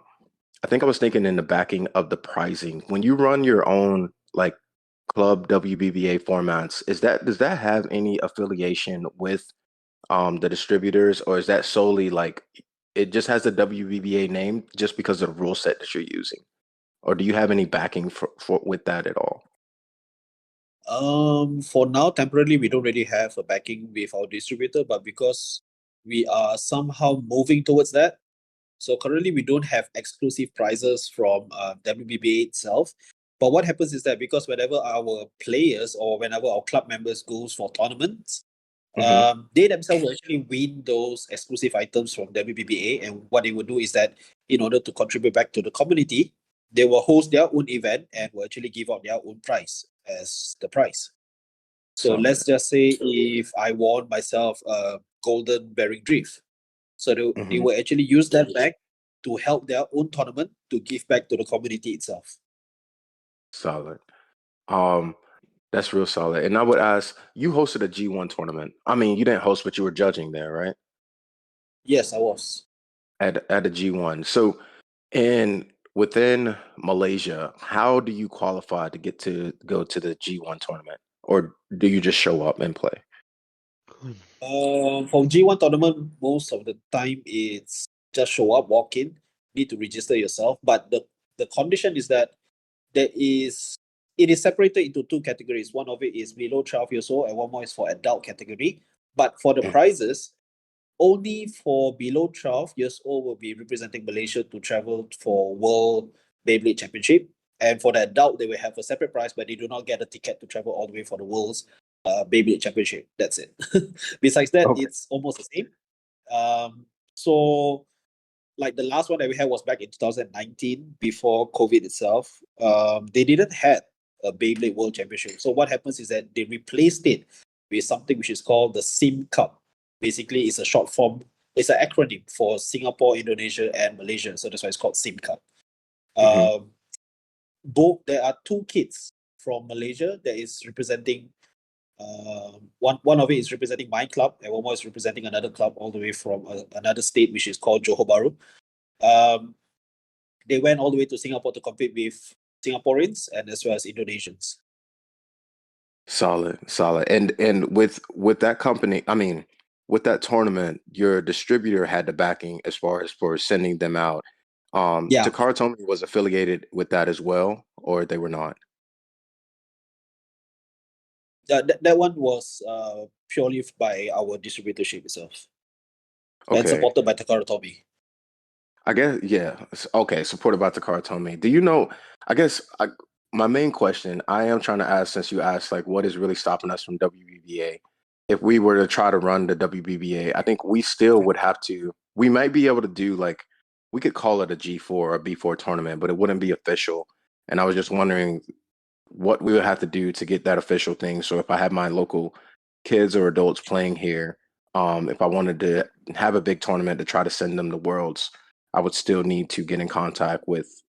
[SPEAKER 1] think I was thinking in the backing of the pricing. When you run your own like club WBBA formats, does that have any affiliation with the distributors, or is that solely like it just has the WBBA name just because of the rule set that you're using, or do you have any backing for with that at all?
[SPEAKER 2] For now, temporarily, we don't really have a backing with our distributor, but because we are somehow moving towards that, so currently we don't have exclusive prizes from WBBA itself. But what happens is that because whenever our players or whenever our club members goes for tournaments, they themselves will actually win those exclusive items from WBBA. And what they will do is that in order to contribute back to the community, they will host their own event and will actually give out their own prize as the prize. So let's just say if I won myself a golden bearing drift. So they will actually use that back to help their own tournament to give back to the community itself.
[SPEAKER 1] Solid. That's real solid. And I would ask, you hosted a G1 tournament. I mean, you didn't host, but you were judging there, right?
[SPEAKER 2] Yes, I was.
[SPEAKER 1] At a G1. So, and within Malaysia, how do you qualify to go to the G1 tournament, or do you just show up and play?
[SPEAKER 2] For G1 tournament, most of the time it's just show up, walk in, need to register yourself. But the condition is that it is separated into two categories. One of it is below 12 years old, and one more is for adult category. But for the prizes, only for below 12 years old will be representing Malaysia to travel for World Beyblade Championship. And for the adult, they will have a separate prize, but they do not get a ticket to travel all the way for the World's Beyblade Championship. That's it. Besides that, it's almost the same. So, like the last one that we had was back in 2019, before COVID itself. They didn't have a Beyblade World Championship. So what happens is that they replaced it with something which is called the SIM Cup. Basically, it's a short form. It's an acronym for Singapore, Indonesia, and Malaysia. So that's why it's called SIM Cup. There are two kids from Malaysia that is representing. One of it is representing my club, and one more is representing another club all the way from another state, which is called Johor Bahru. They went all the way to Singapore to compete with Singaporeans and as well as Indonesians.
[SPEAKER 1] Solid. And with that company, I mean, with that tournament, your distributor had the backing as far as for sending them out. Takara told me was affiliated with that as well, or they were not.
[SPEAKER 2] That one was purely by our distributorship itself.
[SPEAKER 1] Okay.
[SPEAKER 2] And supported by Takara Tomy.
[SPEAKER 1] I guess, yeah. Okay, supported by Takara Tomy. Do you know, my main question I am trying to ask, since you asked, like, what is really stopping us from WBBA? If we were to try to run the WBBA, I think we still would have to, we might be able to do, like, we could call it a G4 or a B4 tournament, but it wouldn't be official. And I was just wondering what we would have to do to get that official thing. So if I have my local kids or adults playing here, if I wanted to have a big tournament to try to send them to Worlds, I would still need to get in contact with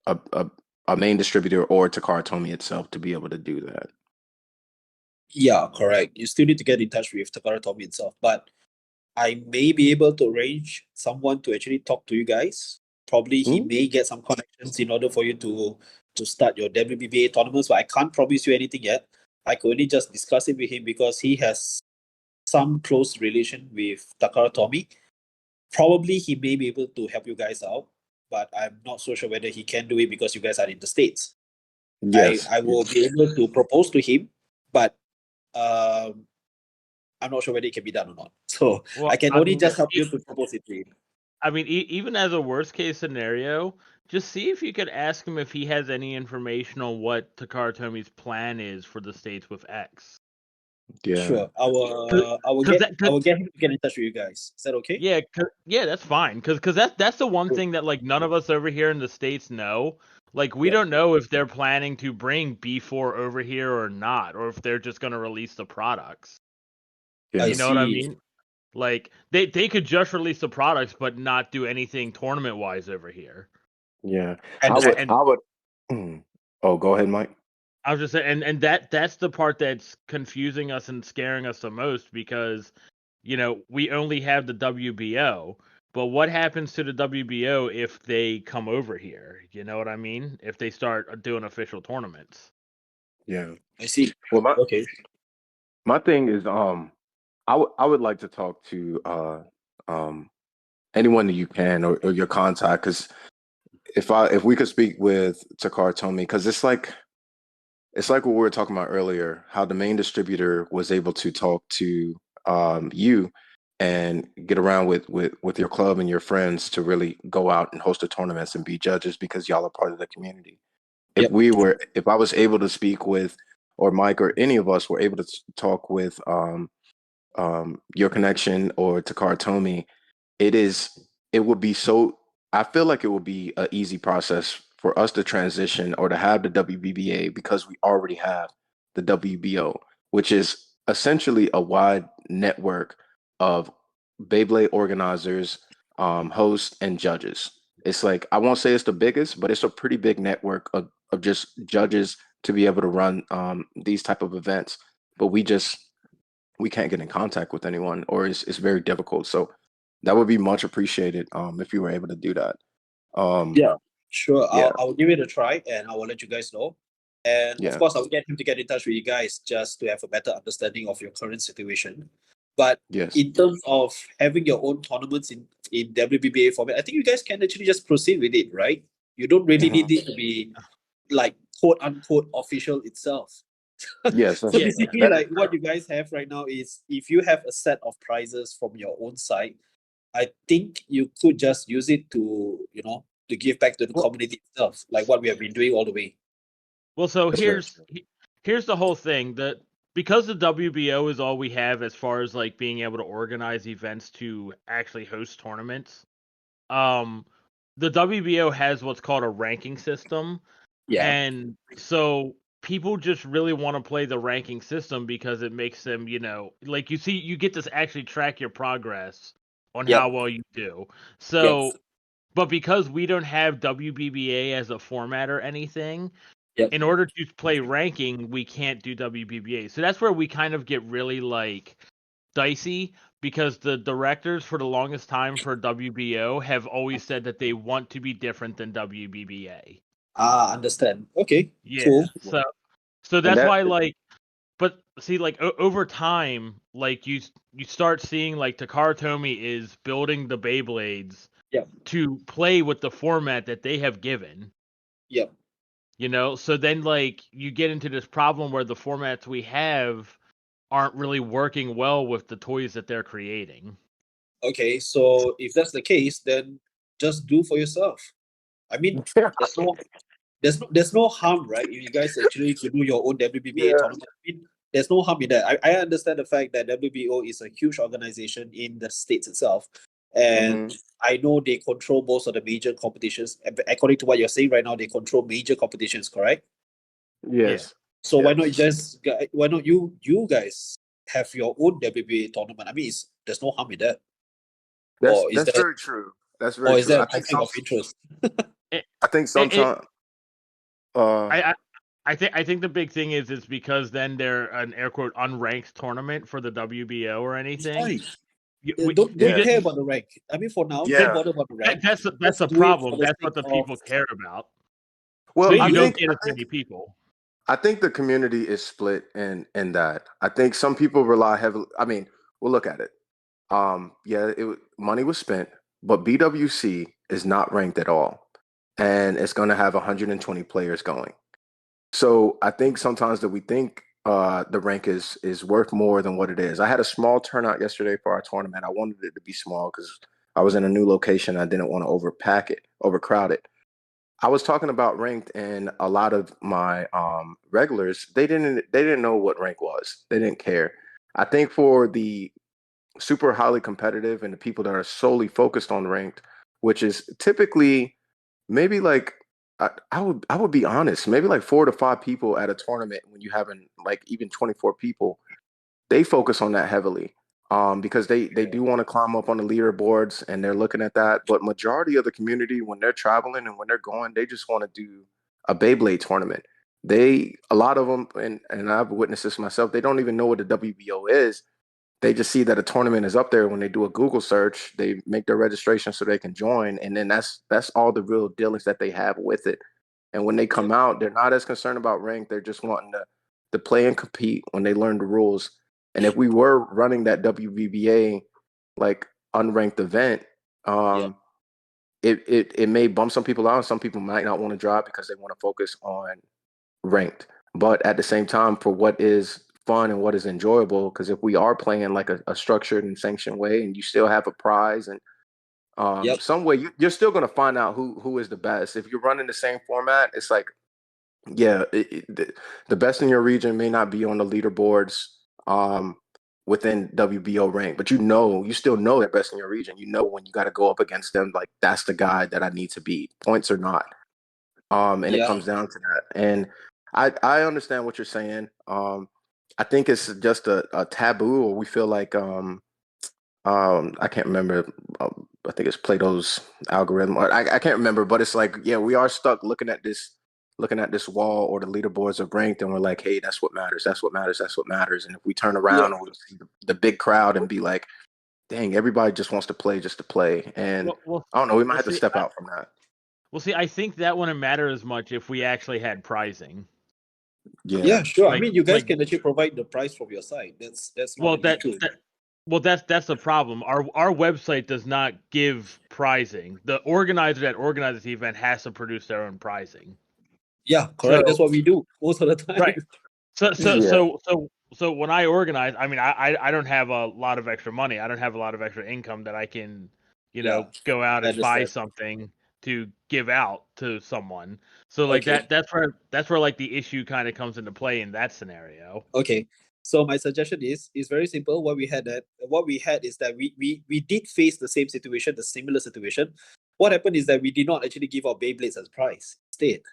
[SPEAKER 1] a main distributor or Takara Tomy itself to be able to do that.
[SPEAKER 2] Yeah, correct. You still need to get in touch with Takara Tomy itself, but I may be able to arrange someone to actually talk to you guys. Probably he may get some connections in order for you to start your WBBA tournaments, but I can't promise you anything yet. I could only just discuss it with him because he has some close relation with Takara Tomy. Probably he may be able to help you guys out, but I'm not so sure whether he can do it because you guys are in the States.
[SPEAKER 1] Yes.
[SPEAKER 2] I will be able to propose to him, but I'm not sure whether it can be done or not. So I can only just help you to propose it to him.
[SPEAKER 3] I mean, even as a worst case scenario, just see if you could ask him if he has any information on what Takara Tomy's plan is for the States with X.
[SPEAKER 2] Yeah. Sure. I will get him to get in touch with you guys. Is that okay?
[SPEAKER 3] Yeah, that's fine. Because that's the one thing that like none of us over here in the States know. Like we don't know if they're planning to bring B4 over here or not, or if they're just going to release the products.
[SPEAKER 1] Yeah.
[SPEAKER 3] You know what I mean? Like they could just release the products, but not do anything tournament wise over here.
[SPEAKER 1] Yeah, I would. Oh, go ahead, Mike.
[SPEAKER 3] I was just saying, and that's the part that's confusing us and scaring us the most because, you know, we only have the WBO, but what happens to the WBO if they come over here? You know what I mean? If they start doing official tournaments.
[SPEAKER 1] Yeah,
[SPEAKER 2] I see.
[SPEAKER 1] Well, my thing is, I would like to talk to anyone that you can or your contact, because if we could speak with Takara Tomy, because it's like it's like what we were talking about earlier, how the main distributor was able to talk to you and get around with your club and your friends to really go out and host the tournaments and be judges because y'all are part of the community.
[SPEAKER 2] Yep.
[SPEAKER 1] If I was able to speak with, or Mike or any of us were able to talk with your connection or Takara Tomy, it would be so, I feel like it would be an easy process for us to transition or to have the WBBA because we already have the WBO, which is essentially a wide network of Beyblade organizers, hosts, and judges. It's like, I won't say it's the biggest, but it's a pretty big network of just judges to be able to run these type of events. But we can't get in contact with anyone, or it's very difficult. So that would be much appreciated if you were able to do that.
[SPEAKER 2] Yeah, sure.
[SPEAKER 1] Yeah.
[SPEAKER 2] I'll give it a try and I will let you guys know. And of
[SPEAKER 1] Yeah.
[SPEAKER 2] course, I'll get him to get in touch with you guys just to have a better understanding of your current situation. But
[SPEAKER 1] Yes.
[SPEAKER 2] in terms of having your own tournaments in WBBA format, I think you guys can actually just proceed with it, right? You don't really need it to be like quote unquote official itself.
[SPEAKER 1] Yes.
[SPEAKER 2] So
[SPEAKER 3] Yeah.
[SPEAKER 2] basically, like what you guys have right now is if you have a set of prizes from your own site, I think you could just use it to, to give back to the
[SPEAKER 3] Well-
[SPEAKER 2] community itself, like what we have been doing all the way.
[SPEAKER 3] Well, so
[SPEAKER 1] That's very
[SPEAKER 3] here's the whole thing that because the WBO is all we have as far as like being able to organize events to actually host tournaments. The WBO has what's called a ranking system, and so people just really want to play the ranking system because it makes them, like you get to actually track your progress on
[SPEAKER 2] Yep.
[SPEAKER 3] how well you do. So, but because we don't have WBBA as a format or anything,
[SPEAKER 2] Yep.
[SPEAKER 3] in order to play ranking, we can't do WBBA. So that's where we kind of get really like dicey because the directors for the longest time for WBO have always said that they want to be different than WBBA.
[SPEAKER 2] Understand. Okay,
[SPEAKER 3] Yeah.
[SPEAKER 2] cool.
[SPEAKER 3] So that's
[SPEAKER 1] that-
[SPEAKER 3] why like, but see like over time, like you start seeing like Takara Tomy is building the Beyblades
[SPEAKER 2] Yep.
[SPEAKER 3] to play with the format that they have given.
[SPEAKER 2] Yep.
[SPEAKER 3] So then like you get into this problem where the formats we have aren't really working well with the toys that they're creating.
[SPEAKER 2] Okay, so if that's the case, then just do for yourself. I mean, there's no harm, right? If you guys actually could do your own WBBA
[SPEAKER 1] Yeah.
[SPEAKER 2] tournament, I mean, there's no harm in that. I understand the fact that WBO is a huge organization in the States itself. And I know they control most of the major competitions. According to what you're saying right now, they control major competitions, correct?
[SPEAKER 1] Yes.
[SPEAKER 2] So why not
[SPEAKER 1] Yes.
[SPEAKER 2] why not you guys have your own WBA tournament? I mean, there's no harm in that. Or is
[SPEAKER 1] That's
[SPEAKER 2] that
[SPEAKER 1] very true. That's very
[SPEAKER 2] or is
[SPEAKER 1] true.
[SPEAKER 2] there
[SPEAKER 1] I
[SPEAKER 2] a
[SPEAKER 1] think
[SPEAKER 2] conflict of interest?
[SPEAKER 1] I think sometimes
[SPEAKER 3] I think the big thing is because then they're an air quote unranked tournament for the WBO or anything.
[SPEAKER 2] Fine.
[SPEAKER 3] We
[SPEAKER 2] Don't
[SPEAKER 1] Yeah.
[SPEAKER 2] care about the rank. I mean, for now,
[SPEAKER 1] Yeah.
[SPEAKER 2] don't bother about the rank.
[SPEAKER 3] that's the
[SPEAKER 2] Just do it
[SPEAKER 3] problem.
[SPEAKER 2] for the
[SPEAKER 3] That's what the
[SPEAKER 2] sake
[SPEAKER 3] people
[SPEAKER 2] of-
[SPEAKER 3] care about.
[SPEAKER 1] well,
[SPEAKER 3] So
[SPEAKER 2] Really?
[SPEAKER 3] you
[SPEAKER 1] I
[SPEAKER 3] don't
[SPEAKER 1] think
[SPEAKER 3] get
[SPEAKER 1] I
[SPEAKER 3] as
[SPEAKER 1] think
[SPEAKER 3] many people.
[SPEAKER 1] I think the community is split in that. I think some people rely heavily. I mean, we'll look at it. Yeah, money was spent, but BWC is not ranked at all, and it's going to have 120 players going. So I think sometimes that we think the rank is worth more than what it is. I had a small turnout yesterday for our tournament. I wanted it to be small because I was in a new location. I didn't want to overcrowd it. I was talking about ranked, and a lot of my regulars they didn't know what rank was. They didn't care. I think for the super highly competitive and the people that are solely focused on ranked, which is typically maybe like I would be honest, maybe like 4 to 5 people at a tournament when you having like even 24 people, they focus on that heavily. Because they do want to climb up on the leaderboards and they're looking at that. But majority of the community, when they're traveling and when they're going, they just want to do a Beyblade tournament. A lot of them, and I've witnessed this myself, they don't even know what the WBO is. They just see that a tournament is up there. When they do a Google search, they make their registration so they can join, and then that's all the real dealings that they have with it. And when they come out, they're not as concerned about rank. They're just wanting to play and compete when they learn the rules. And if we were running that WBBA like unranked event, it may bump some people out. Some people might not want to drop because they want to focus on ranked. but at the same time, for what is fun and what is enjoyable, because if we are playing like a structured and sanctioned way, and you still have a prize and
[SPEAKER 2] Yep.
[SPEAKER 1] some way, you're still going to find out who is the best. If you're running the same format, it's like, yeah, the best in your region may not be on the leaderboards within WBO rank, but you still know the best in your region. You know when you got to go up against them, like that's the guy that I need to beat, points or not. And it
[SPEAKER 2] Yeah.
[SPEAKER 1] comes down to that. And I understand what you're saying. I think it's just a taboo, or we feel like I can't remember. I think it's Plato's algorithm. I can't remember, but it's like, yeah, we are stuck looking at this wall or the leaderboards of ranked, and we're like, hey, that's what matters. That's what matters. That's what matters. And if we turn
[SPEAKER 2] Yeah.
[SPEAKER 1] around and we see the big crowd and be like, dang, everybody just wants to play just to play. And I don't know, we might have to step out from that.
[SPEAKER 3] Well, see, I think that wouldn't matter as much if we actually had prizing.
[SPEAKER 2] Yeah, sure. I
[SPEAKER 3] Like-
[SPEAKER 2] mean, you guys
[SPEAKER 3] like-
[SPEAKER 2] can actually provide the price from your side. That's not
[SPEAKER 3] Well,
[SPEAKER 2] an issue.
[SPEAKER 3] that's the problem. Our website does not give prizing. The organizer that organizes the event has to produce their own prizing.
[SPEAKER 2] Yeah, correct.
[SPEAKER 3] So-
[SPEAKER 2] That's what we do most of the time.
[SPEAKER 3] Right. So
[SPEAKER 1] Yeah.
[SPEAKER 3] so when I organize, I mean, I don't have a lot of extra money. I don't have a lot of extra income that I can,
[SPEAKER 2] Yeah,
[SPEAKER 3] go out
[SPEAKER 2] I
[SPEAKER 3] and buy
[SPEAKER 2] understand.
[SPEAKER 3] something to give out to someone. So like
[SPEAKER 2] Okay.
[SPEAKER 3] that's where like the issue kind of comes into play in that scenario.
[SPEAKER 2] Okay. So my suggestion is very simple. What we had is that we did face the same situation, the similar situation. What happened is that we did not actually give our Beyblades as prize. Instead,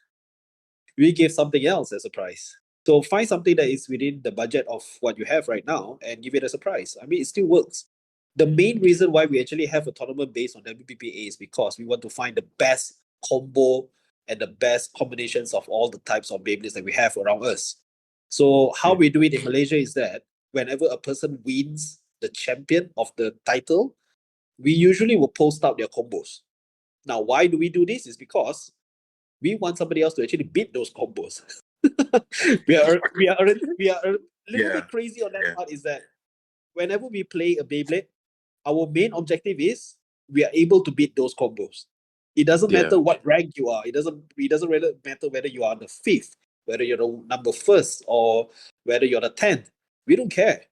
[SPEAKER 2] we gave something else as a prize. So find something that is within the budget of what you have right now and give it as a prize. I mean, it still works. The main reason why we actually have a tournament based on WBBA is because we want to find the best combo and the best combinations of all the types of Beyblades that we have around us. So how we do it in Malaysia is that whenever a person wins the champion of the title, we usually will post out their combos. Now, why do we do this? Is because we want somebody else to actually beat those combos. we are a little bit crazy on that part. Is that whenever we play a Beyblade, our main objective is we are able to beat those combos. It doesn't matter what rank you are. It doesn't really matter whether you are the 5th, whether you're the number 1st, or whether you're the 10th. We don't care.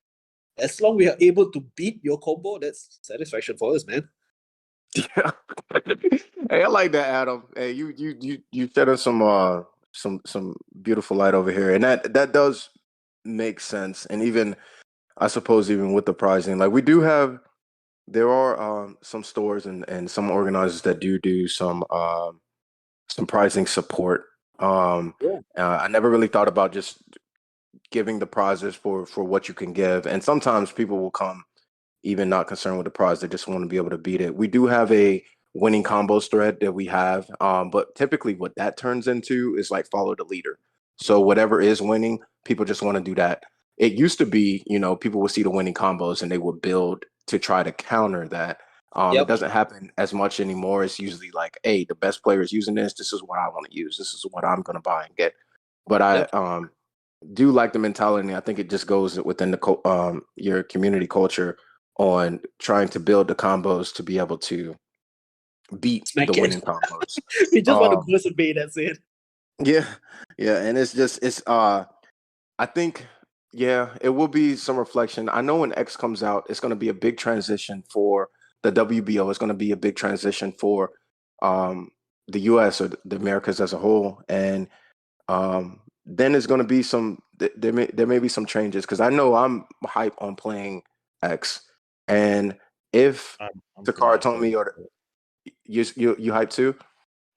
[SPEAKER 2] As long as we are able to beat your combo, that's satisfaction for us, man.
[SPEAKER 1] Yeah. Hey, I like that, Adam. Hey, you shed us some beautiful light over here, and that does make sense. And even I suppose even with the pricing, like there are some stores and some organizers that do some pricing support. I never really thought about just giving the prizes for what you can give, and sometimes people will come even not concerned with the prize. They just want to be able to beat it. We do have a winning combos thread that we have, but typically what that turns into is like follow the leader. So whatever is winning, people just want to do that. It used to be, people would see the winning combos and they would build to try to counter that. It doesn't happen as much anymore. It's usually like, hey, the best player is using this. This is what I want to use. This is what I'm going to buy and get. But I do like the mentality. I think it just goes within the your community culture on trying to build the combos to be able to beat the winning combos.
[SPEAKER 2] We just want to burst a bait, that's it.
[SPEAKER 1] Yeah, and it's I think it will be some reflection. I know when X comes out, it's going to be a big transition for the WBO. It's going to be a big transition for the US or the Americas as a whole, and then there's going to be there may be some changes, because I know I'm hype on playing X. And if Takara told me, or you hype too?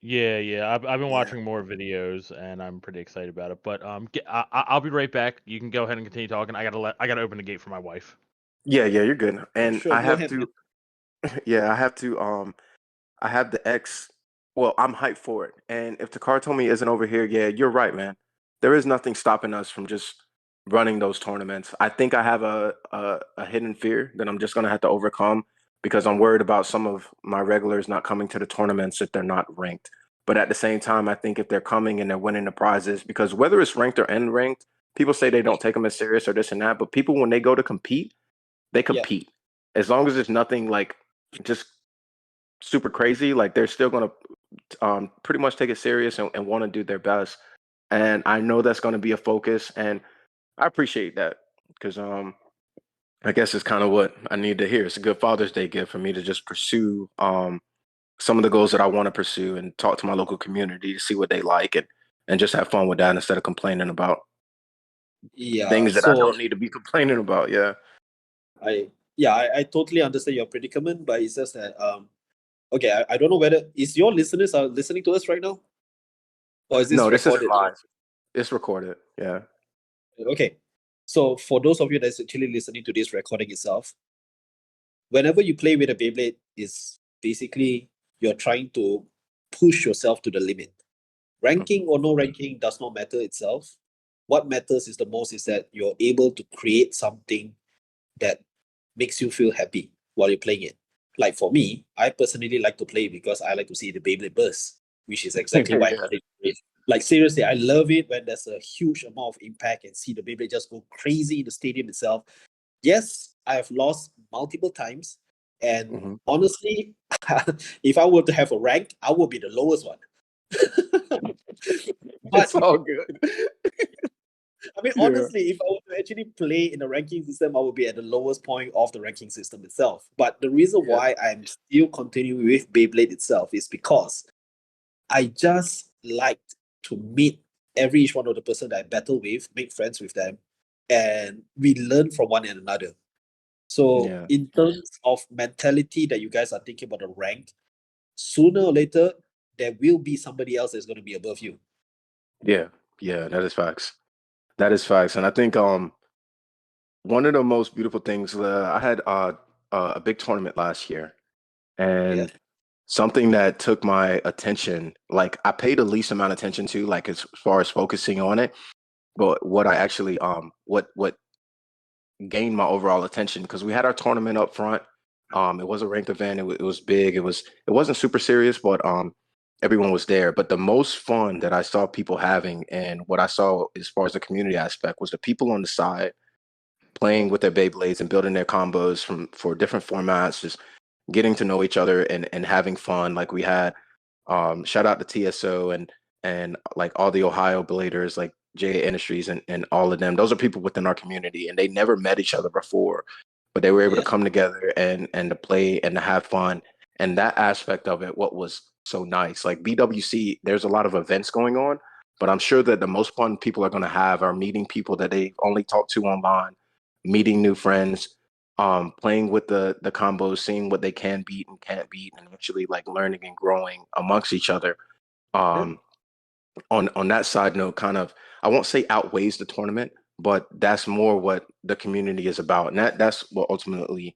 [SPEAKER 3] Yeah. I've been watching more videos and I'm pretty excited about it. But I'll be right back. You can go ahead and continue talking. I gotta open the gate for my wife.
[SPEAKER 1] Yeah, you're good. And
[SPEAKER 2] Sure,
[SPEAKER 1] I have to. Yeah, I have to. I have the X. Well, I'm hyped for it. And if Takara told me isn't over here, yeah, you're right, man. There is nothing stopping us from just running those tournaments. I think I have a hidden fear that I'm just gonna have to overcome, because I'm worried about some of my regulars not coming to the tournaments if they're not ranked. But at the same time, I think if they're coming and they're winning the prizes, because whether it's ranked or unranked, people say they don't take them as serious or this and that. But people, when they go to compete, they compete. As long as there's nothing like just super crazy, like they're still gonna pretty much take it serious and want to do their best. and I know that's going to be a focus, and I appreciate that because I guess it's kind of what I need to hear. It's a good Father's Day gift for me to just pursue some of the goals that I want to pursue and talk to my local community to see what they like and just have fun with that instead of complaining about
[SPEAKER 2] Yeah.
[SPEAKER 1] things that I
[SPEAKER 2] So
[SPEAKER 1] don't need to be complaining about. Yeah.
[SPEAKER 2] I totally understand your predicament, but it's just that okay, I don't know whether is your listeners are listening to us right now, or is this
[SPEAKER 1] No, this isn't
[SPEAKER 2] recorded?
[SPEAKER 1] live. It's recorded. Yeah.
[SPEAKER 2] Okay. So for those of you that's actually listening to this recording itself, whenever you play with a Beyblade, is basically you're trying to push yourself to the limit. Ranking or no ranking does not matter itself. What matters is the most is that you're able to create something that makes you feel happy while you're playing it. Like for me, I personally like to play because I like to see the Beyblade burst, which is exactly why I
[SPEAKER 1] Yeah.
[SPEAKER 2] play it. Like seriously, I love it when there's a huge amount of impact and see the Beyblade just go crazy in the stadium itself. Yes, I have lost multiple times, and
[SPEAKER 1] Mhm.
[SPEAKER 2] honestly, if I were to have a rank, I would be the lowest one. But
[SPEAKER 1] It's all good.
[SPEAKER 2] I mean,
[SPEAKER 1] Yeah.
[SPEAKER 2] honestly, if I were to actually play in a ranking system, I would be at the lowest point of the ranking system itself. But the reason
[SPEAKER 1] Yeah.
[SPEAKER 2] why I'm still continuing with Beyblade itself is because I just liked to meet every each one of the person that I battle with, make friends with them, and we learn from one another. So,
[SPEAKER 1] Yeah.
[SPEAKER 2] in terms of mentality that you guys are thinking about the rank, sooner or later, there will be somebody else that's going to be above you.
[SPEAKER 1] Yeah. Yeah. That is facts. That is facts. And I think one of the most beautiful things I had a big tournament last year,
[SPEAKER 2] Yeah.
[SPEAKER 1] and something that took my attention, like I paid the least amount of attention to, like as far as focusing on it, but what I actually what gained my overall attention because we had our tournament up front. It was a ranked event. It was big. It wasn't super serious, but everyone was there. But the most fun that I saw people having, and what I saw as far as the community aspect, was the people on the side playing with their Beyblades and building their combos for different formats, just getting to know each other and having fun. Like we had shout out to TSO and like all the Ohio Bladers, like J Industries and all of them. Those are people within our community, and they never met each other before, but they were able to
[SPEAKER 2] Yeah.
[SPEAKER 1] come together and to play and to have fun. And that aspect of it, what was so nice, like BWC, there's a lot of events going on, but I'm sure that the most fun people are going to have are meeting people that they only talk to online, meeting new friends, playing with the combos, seeing what they can beat and can't beat, and actually like learning and growing amongst each other.
[SPEAKER 2] Yeah.
[SPEAKER 1] Um, on that side note, kind of, I won't say outweighs the tournament, but that's more what the community is about, and that's what ultimately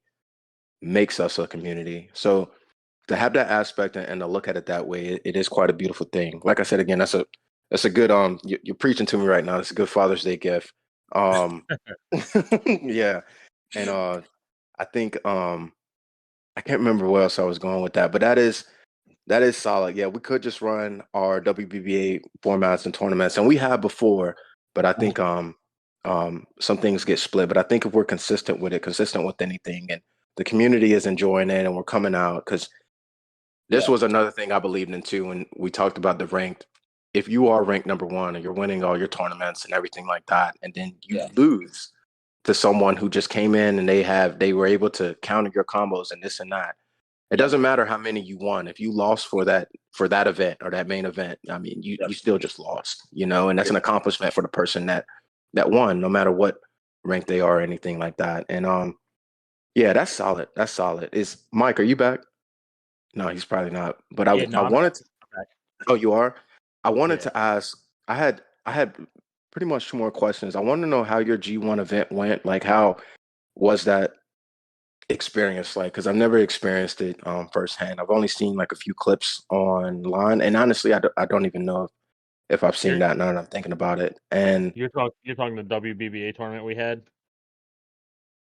[SPEAKER 1] makes us a community. So to have that aspect and to look at it that way, it is quite a beautiful thing. Like I said again, that's a good you're preaching to me right now. It's a good Father's Day gift. Um, yeah, and I think I can't remember where else I was going with that, but that is solid. Yeah, we could just run our WBBA formats and tournaments, and we have before, but I think some things get split. But I think if we're consistent with it, consistent with anything, and the community is enjoying it, and we're coming out, because this
[SPEAKER 2] Yeah.
[SPEAKER 1] was another thing I believed in too when we talked about the ranked. If you are ranked number one and you're winning all your tournaments and everything like that, and then you
[SPEAKER 2] Yeah.
[SPEAKER 1] lose to someone who just came in and they were able to counter your combos and this and that. It
[SPEAKER 2] Yep.
[SPEAKER 1] doesn't matter how many you won. If you lost for that event or that main event, I mean,
[SPEAKER 2] Yep.
[SPEAKER 1] you still just lost, and that's an
[SPEAKER 2] Yep.
[SPEAKER 1] accomplishment for the person that won, no matter what rank they are or anything like that. And yeah, that's solid. That's solid. Is Mike, are you back? No, he's probably not. But
[SPEAKER 3] Yeah,
[SPEAKER 1] I
[SPEAKER 3] no, I'm
[SPEAKER 1] wanted to,
[SPEAKER 3] back.
[SPEAKER 1] oh, you are? I wanted
[SPEAKER 3] Yeah.
[SPEAKER 1] to ask, I had pretty much two more questions. I want to know how your G1 event went. Like, how was that experience like? Because I've never experienced it firsthand. I've only seen like a few clips online, and honestly, I don't even know if I've seen
[SPEAKER 3] You're
[SPEAKER 1] that now that I'm thinking about it. And
[SPEAKER 3] you're talking the WBBA tournament we had.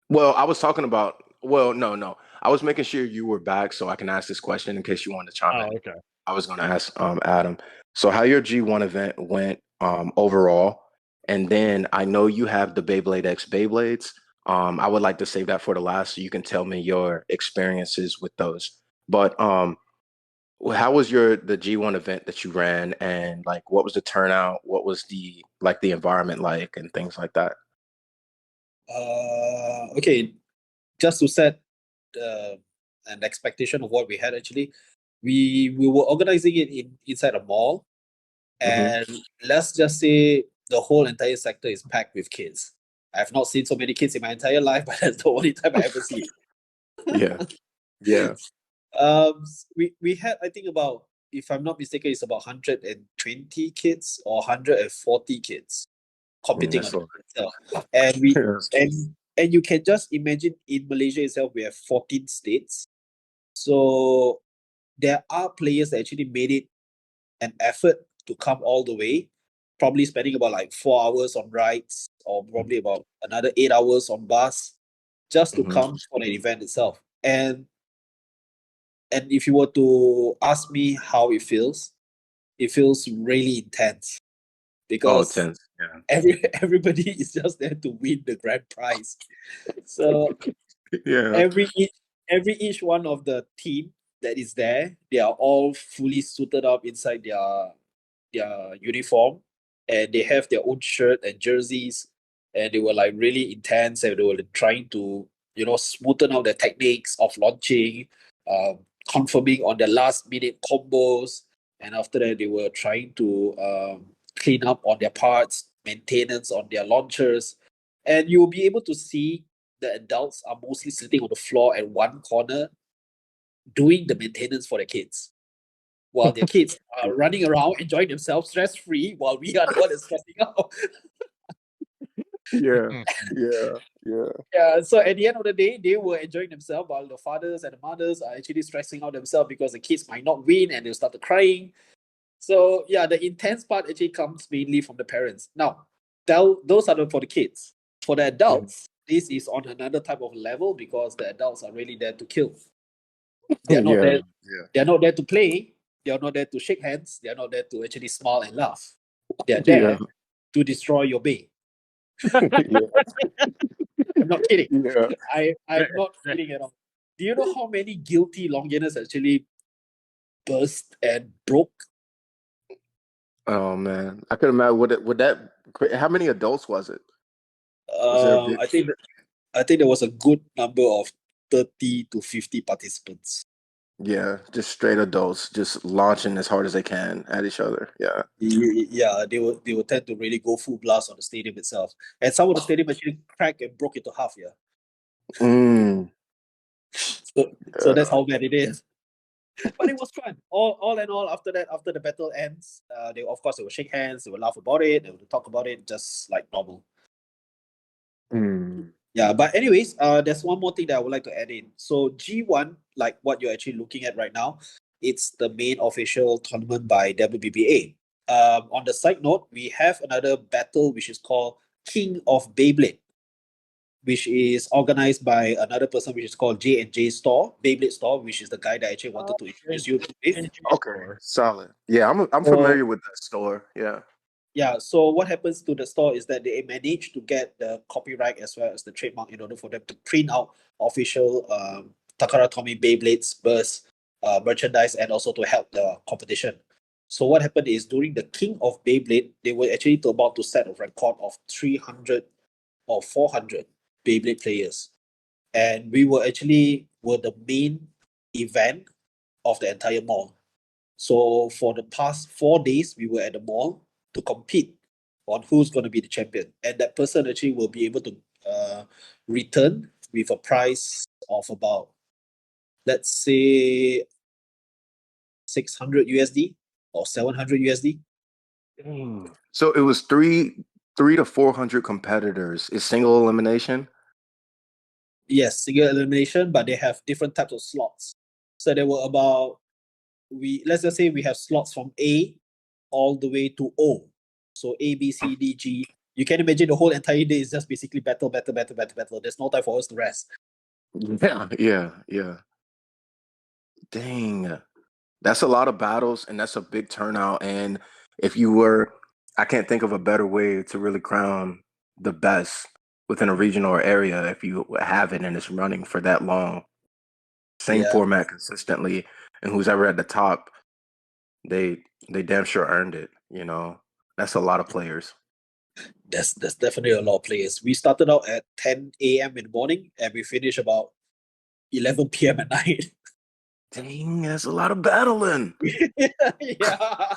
[SPEAKER 1] well, I was talking about, well, no, I was making sure you were back so I can ask this question in case you wanted to chime
[SPEAKER 3] Oh,
[SPEAKER 1] in.
[SPEAKER 3] okay.
[SPEAKER 1] I was going to ask Adam. So how your G1 event went overall, and then I know you have the Beyblade X Beyblades. I would like to save that for the last so you can tell me your experiences with those. But how was the G1 event that you ran, and like what was the turnout? What was the environment like, and things like that?
[SPEAKER 2] Okay, just to set an expectation of what we had actually, we were organizing it inside a mall,
[SPEAKER 1] Hmm.
[SPEAKER 2] and let's just say the whole entire sector is packed with kids. I've not seen so many kids in my entire life, but that's the only time I ever see
[SPEAKER 1] Yeah,
[SPEAKER 2] it.
[SPEAKER 1] yeah.
[SPEAKER 2] We had, I think, about, if I'm not mistaken, it's about 120 kids or 140 kids competing on
[SPEAKER 1] That's
[SPEAKER 2] the
[SPEAKER 1] all.
[SPEAKER 2] field itself. And we
[SPEAKER 1] Yes.
[SPEAKER 2] and you can just imagine, in Malaysia itself we have 14 states. So there are players that actually made it an effort to come all the way, probably spending about like 4 hours on rides or probably about another 8 hours on bus just to
[SPEAKER 1] Hmm.
[SPEAKER 2] come for the event itself. And if you were to ask me how it feels really intense
[SPEAKER 1] Oh,
[SPEAKER 2] because
[SPEAKER 1] tense. Yeah.
[SPEAKER 2] everybody is just there to win the grand prize. So
[SPEAKER 1] Yeah.
[SPEAKER 2] every each every each one of the team that is there, they are all fully suited up inside their uniform, and they have their own shirt and jerseys, and they were like really intense, and they were trying to smoothen out the techniques of launching, um, confirming on the last minute combos, and after that they were trying to clean up on their parts, maintenance on their launchers, and you'll be able to see the adults are mostly sitting on the floor at one corner doing the maintenance for the kids, while their kids are running around enjoying themselves stress free, while we are the one that's stressing out.
[SPEAKER 1] Yeah.
[SPEAKER 3] Hmm.
[SPEAKER 1] Yeah. Yeah.
[SPEAKER 2] Yeah, so at the end of the day, they were enjoying themselves, while the fathers and the mothers are actually stressing out themselves because the kids might not win and they'll start crying. So yeah, the intense part actually comes mainly from the parents. Now, those are for the kids. For the
[SPEAKER 1] Mhm.
[SPEAKER 2] adults, this is on another type of level because the adults are really there to kill. They are not
[SPEAKER 1] Yeah.
[SPEAKER 2] there.
[SPEAKER 1] Yeah.
[SPEAKER 2] They are not there to play. They are not there to shake hands. They are not there to actually smile and laugh. They are
[SPEAKER 1] Yeah.
[SPEAKER 2] there to destroy your bay.
[SPEAKER 1] Yeah.
[SPEAKER 2] I'm not kidding.
[SPEAKER 1] Yeah.
[SPEAKER 2] I'm not kidding at all. Do you know how many guilty Longinus actually burst and broke?
[SPEAKER 1] Oh man, I could imagine. How many adults was it? Was there a big?
[SPEAKER 2] I think there was a good number of 30 to 50 participants.
[SPEAKER 1] Yeah, just straight adults, just launching as hard as they can at each other. Yeah.
[SPEAKER 2] Yeah, they will tend to really go full blast on the stadium itself, and some of the stadium actually cracked and broke into half. Yeah,
[SPEAKER 1] Mm.
[SPEAKER 2] so that's
[SPEAKER 1] Yeah.
[SPEAKER 2] how bad it is. But it was fun. All in all, after that, after the battle ends, they of course they will shake hands, they will laugh about it, they will talk about it just like normal.
[SPEAKER 1] Mm.
[SPEAKER 2] Yeah, but anyways, there's one more thing that I would like to add in. So G1, like what you're actually looking at right now, it's the main official tournament by WBBA. On the side note, we have another battle which is called King of Beyblade, which is organized by another person which is called J&J Store, Beyblade Store, which is the guy that I actually wanted to introduce you with.
[SPEAKER 1] Okay, solid. Yeah, I'm
[SPEAKER 2] So
[SPEAKER 1] familiar with that store. Yeah.
[SPEAKER 2] yeah, so what happens to the store is that they manage to get the copyright as well as the trademark in order for them to print out official Takara Tomy Beyblades burst merchandise, and also to help the competition. So what happened is, during the King of Beyblade, they were actually about to set a record of 300 or 400 Beyblade players, and we were the main event of the entire mall. So for the past 4 days, we were at the mall to compete on who's going to be the champion, and that person actually will be able to return with a prize of about, let's say, 600 USD or 700 USD.
[SPEAKER 1] Mm. So it was three to 400 competitors. Is single elimination?
[SPEAKER 2] Yes, single elimination, but they have different types of slots. So there were about, let's just say we have slots from A all the way to O. So A, B, C, D, G. You can imagine the whole entire day is just basically battle, battle, battle, battle, battle. There's no time for us to rest.
[SPEAKER 1] Yeah, yeah, yeah. Dang. That's a lot of battles and that's a big turnout. And if you were, I can't think of a better way to really crown the best within a region or area if you have it and it's running for that long. same
[SPEAKER 2] Yeah.
[SPEAKER 1] format consistently, and who's ever at the top, they damn sure earned it. You know, that's a lot of players.
[SPEAKER 2] There's definitely a lot of players. We started out at 10 a.m. in the morning and we finished about 11 p.m. at night.
[SPEAKER 1] Dang, that's a lot of battling.
[SPEAKER 2] Yeah.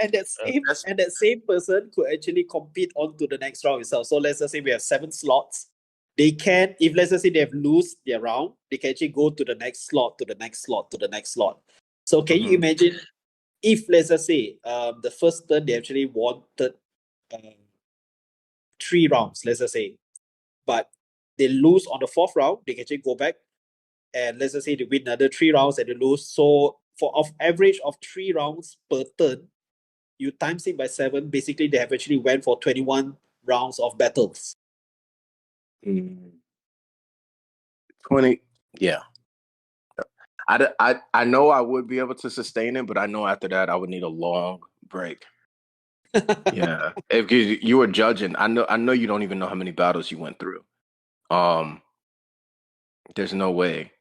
[SPEAKER 2] and
[SPEAKER 1] That's-
[SPEAKER 2] that same person could actually compete on to the next round itself. So let's just say we have 7 slots. They can, if let's just say they have lose their round, they can actually go to the next slot, to the next slot, to the next slot. So can you imagine if let's just say the first turn they actually wanted 3 rounds, let's just say, but they lose on the 4th round, they can actually go back and let's just say they win another 3 rounds and they lose. So for of average of 3 rounds per turn, you times it by 7, basically they have actually went for 21 rounds of battles.
[SPEAKER 1] 20, yeah. I know I would be able to sustain it, but I know after that I would need a long break. Yeah, if you were judging, I know you don't even know how many battles you went through. There's no way.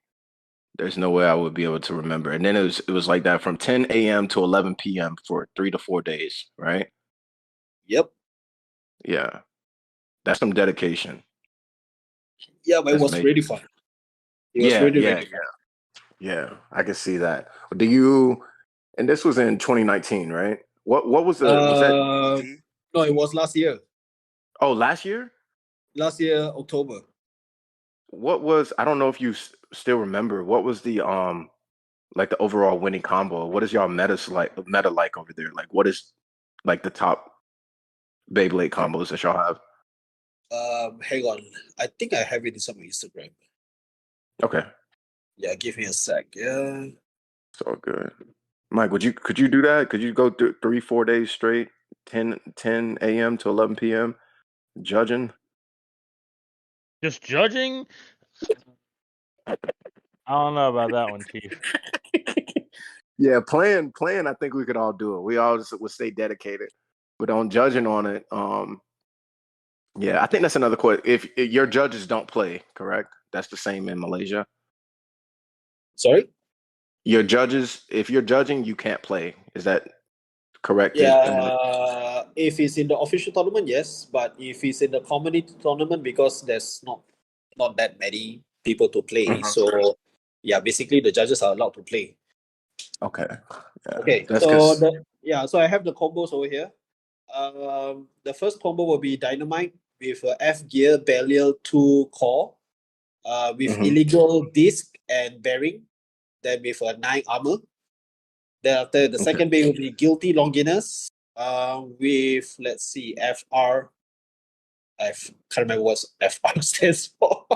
[SPEAKER 1] There's no way I would be able to remember. And then it was like that from 10 a.m. to 11 p.m. for 3 to 4 days, right?
[SPEAKER 2] Yep.
[SPEAKER 1] Yeah, that's some dedication.
[SPEAKER 2] Yeah, but it
[SPEAKER 1] That's
[SPEAKER 2] was
[SPEAKER 1] major.
[SPEAKER 2] really fun. It was
[SPEAKER 1] Yeah,
[SPEAKER 2] really,
[SPEAKER 1] yeah,
[SPEAKER 2] really fun.
[SPEAKER 1] yeah. I can see that. Do you? And this was in 2019, right? What was the? Was that?
[SPEAKER 2] No, it was last year.
[SPEAKER 1] Oh, last year?
[SPEAKER 2] Last year, October.
[SPEAKER 1] What was? I don't know if you still remember. What was the like the overall winning combo? What is y'all meta like over there? Like, what is like the top Beyblade combos that y'all have?
[SPEAKER 2] Hang on. I think I have it in my Instagram.
[SPEAKER 1] Okay,
[SPEAKER 2] Yeah, give me a sec. Yeah.
[SPEAKER 1] it's all good. Mike, could you do that? Could you go through 3-4 days straight, 10 a.m. to 11 p.m. judging?
[SPEAKER 3] Just judging? I don't know about that one, Chief.
[SPEAKER 1] Yeah, playing. I think we could all do it. We all just would stay dedicated, but on judging on it, yeah, I think that's another question. If your judges don't play, correct? That's the same in Malaysia.
[SPEAKER 2] Sorry?
[SPEAKER 1] Your judges, if you're judging, you can't play. Is that correct?
[SPEAKER 2] Yeah, if it's in the official tournament, yes. But if it's in the community tournament, because there's not that many people to play, so yeah, basically the judges are allowed to play.
[SPEAKER 1] Okay. Yeah,
[SPEAKER 2] Okay,
[SPEAKER 1] that's
[SPEAKER 2] so
[SPEAKER 1] because
[SPEAKER 2] so I have the combos over here. The first combo will be Dynamite with a F gear Belial 2 core, with illegal disc and bearing, then with a 9 armor. Then after the second bay will be Guilty Longinus, with let's see, FR. I can't remember what FR stands for.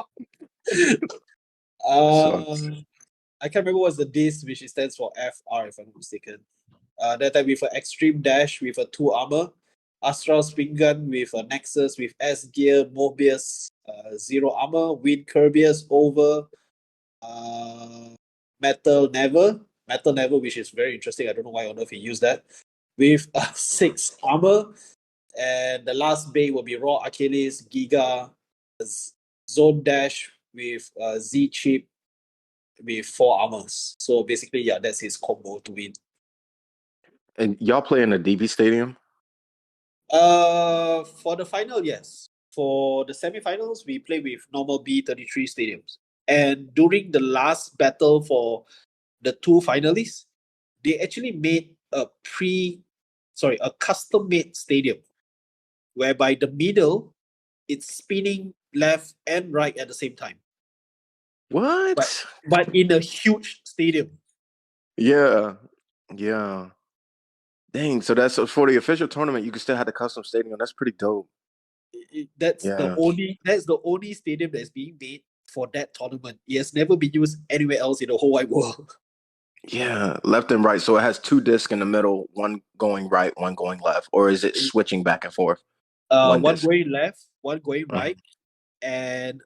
[SPEAKER 2] I can't remember what's the disc which it stands for FR if I'm not mistaken. That time with an Extreme Dash with a 2 armor, Astral Spin Gun with a Nexus with S gear, Mobius 0 armor, Wind Kirbius over, Metal Never, which is very interesting. I don't know why on earth he used that, with 6 armor. And the last bay will be Raw Achilles, Giga, Zone Dash with Z Chip with 4 armors. So basically, yeah, that's his combo to win.
[SPEAKER 1] And y'all play in a DB stadium?
[SPEAKER 2] For the final, yes. For the semifinals, we play with normal B33 stadiums. And during the last battle for the 2 finalists, they actually made a custom-made stadium, whereby the middle it's spinning left and right at the same time.
[SPEAKER 1] What?
[SPEAKER 2] But in a huge stadium.
[SPEAKER 1] Yeah. Dang, so that's for the official tournament, you can still have the custom stadium. That's pretty dope.
[SPEAKER 2] That's the only stadium that's being made for that tournament. It has never been used anywhere else in the whole wide world.
[SPEAKER 1] Yeah, left and right. So it has 2 discs in the middle, one going right, one going left, or is it switching back and forth?
[SPEAKER 2] One going left, one going right, and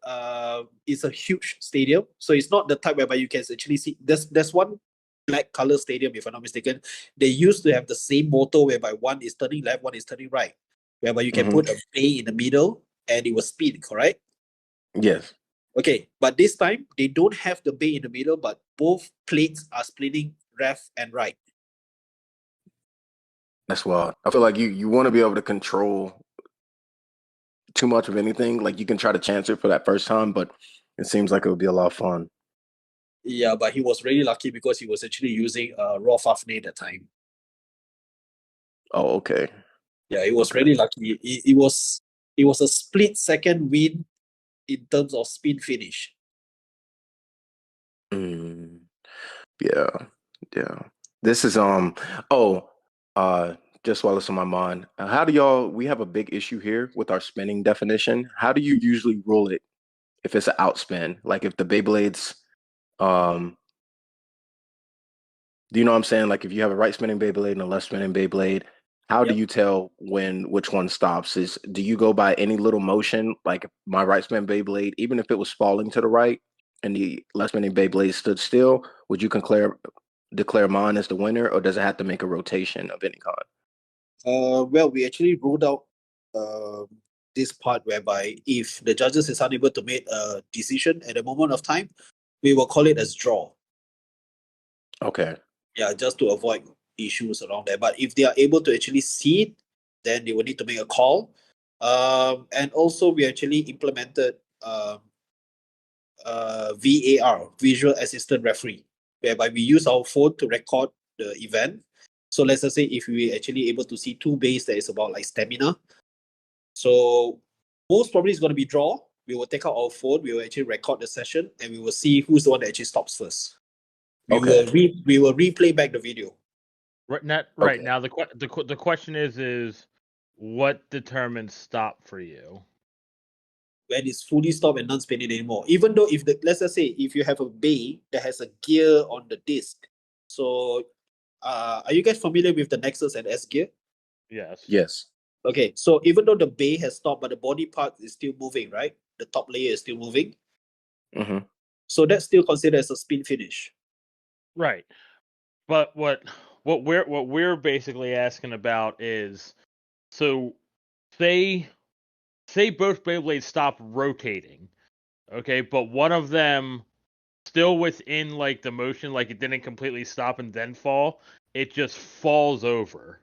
[SPEAKER 2] it's a huge stadium. So it's not the type whereby you can actually see. There's one black color stadium, if I'm not mistaken. They used to have the same motto whereby one is turning left, one is turning right, whereby you can put a bay in the middle and it will spin, correct?
[SPEAKER 1] Yes.
[SPEAKER 2] Okay, but this time they don't have the bay in the middle, but both plates are splitting left and right.
[SPEAKER 1] That's wild. I feel like you want to be able to control too much of anything. Like you can try to chance it for that first time, but it seems like it would be a lot of fun.
[SPEAKER 2] Yeah, but he was really lucky because he was actually using raw Fafnir at that time.
[SPEAKER 1] Oh, okay.
[SPEAKER 2] Yeah, he was
[SPEAKER 1] Okay.
[SPEAKER 2] really lucky. It was a split second win in terms of spin finish.
[SPEAKER 1] Yeah, yeah. This is just while it's on my mind. How do y'all? We have a big issue here with our spinning definition. How do you usually rule it if it's an outspin? Like if the Beyblades, do you know what I'm saying? Like if you have a right spinning Beyblade and a left spinning Beyblade, how do
[SPEAKER 2] Yep.
[SPEAKER 1] you tell which one stops? Do you go by any little motion? Like my right spinning Beyblade, even if it was falling to the right and the left spinning Beyblade stood still, would you declare mine as the winner, or does it have to make a rotation of any kind?
[SPEAKER 2] Well, we actually ruled out this part whereby if the judges is unable to make a decision at the moment of time, we will call it as draw.
[SPEAKER 1] Okay.
[SPEAKER 2] Yeah, just to avoid issues around there. But if they are able to actually see it, then they will need to make a call. And also we actually implemented VAR, Visual Assistant Referee, whereby we use our phone to record the event. So let's just say if we actually able to see two bays that is about like stamina. So most probably it's going to be draw. We will take out our phone, we will actually record the session, and we will see who's the one that actually stops first. We will replay back the video.
[SPEAKER 3] Right now, the question is what determines stop for you?
[SPEAKER 2] When it's fully stopped and non-spinning anymore. Even though let's just say if you have a bay that has a gear on the disc. So are you guys familiar with the Nexus and S gear?
[SPEAKER 3] Yes.
[SPEAKER 1] Yes.
[SPEAKER 2] Okay, so even though the bay has stopped, but the body part is still moving, right? The top layer is still moving.
[SPEAKER 1] Mm-hmm.
[SPEAKER 2] So that's still considered as a spin finish.
[SPEAKER 3] Right. But what we're basically asking about is, so say both Beyblades stop rotating, okay, but one of them still within like the motion, like it didn't completely stop and then fall, it just falls over.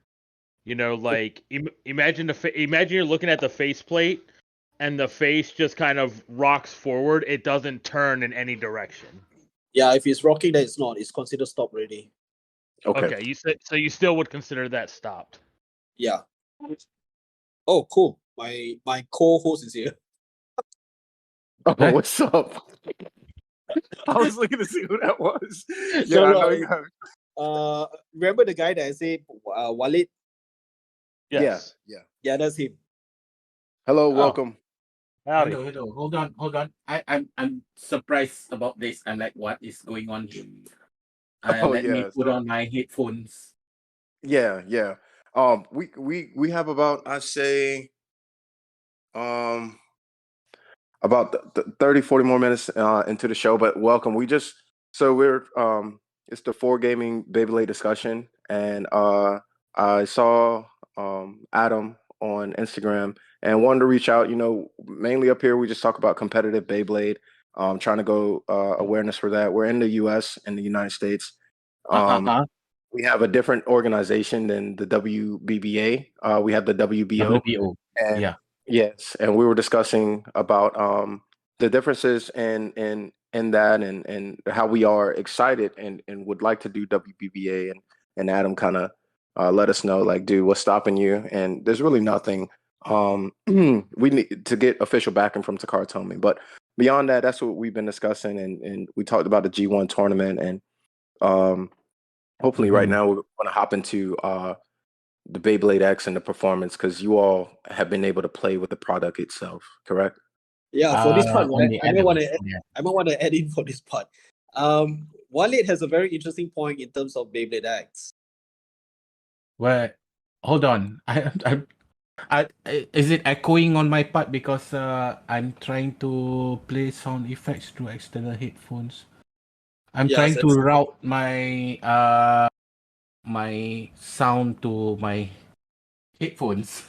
[SPEAKER 3] You know, like imagine you're looking at the faceplate and the face just kind of rocks forward. It doesn't turn in any direction.
[SPEAKER 2] Yeah, if it's rocking, then it's not. It's considered stopped already.
[SPEAKER 3] Okay, you still would consider that stopped.
[SPEAKER 2] Yeah. Oh, cool. My co-host is here.
[SPEAKER 1] Oh, what's up? I was looking to see who that was. Yeah, I know you have.
[SPEAKER 2] Remember the guy that I said, Walid?
[SPEAKER 3] Yes.
[SPEAKER 2] Yeah, that's him.
[SPEAKER 1] Hello, welcome.
[SPEAKER 3] Howdy.
[SPEAKER 4] Hello. Hold on. I'm surprised about this. I'm like, what is going on here? Let me put on my headphones.
[SPEAKER 1] Yeah. We have about, I say, about 30, 40 more minutes into the show, but welcome. We're it's the 4 gaming Beyblade discussion, and I saw Adam on Instagram and wanted to reach out. You know, mainly up here we just talk about competitive Beyblade, trying to go awareness for that. We're in the US, in the United States. We have a different organization than the WBBA. We have the WBO.
[SPEAKER 4] WBO.
[SPEAKER 1] And
[SPEAKER 4] Yeah.
[SPEAKER 1] yes, and we were discussing about the differences in that, and how we are excited and would like to do WBBA, and Adam kind of let us know, like, dude, what's stopping you? And there's really nothing. We need to get official backing from Takara Tomy, but beyond that, that's what we've been discussing, and we talked about the G1 tournament, and hopefully right now we're going to hop into the Beyblade X and the performance, because you all have been able to play with the product itself, correct?
[SPEAKER 2] Yeah, for this part, I might want to add in for this part. Walid has a very interesting point in terms of Beyblade X.
[SPEAKER 4] Well, hold on. Is it echoing on my part because I'm trying to play sound effects through external headphones? I'm trying to route my my sound to my headphones.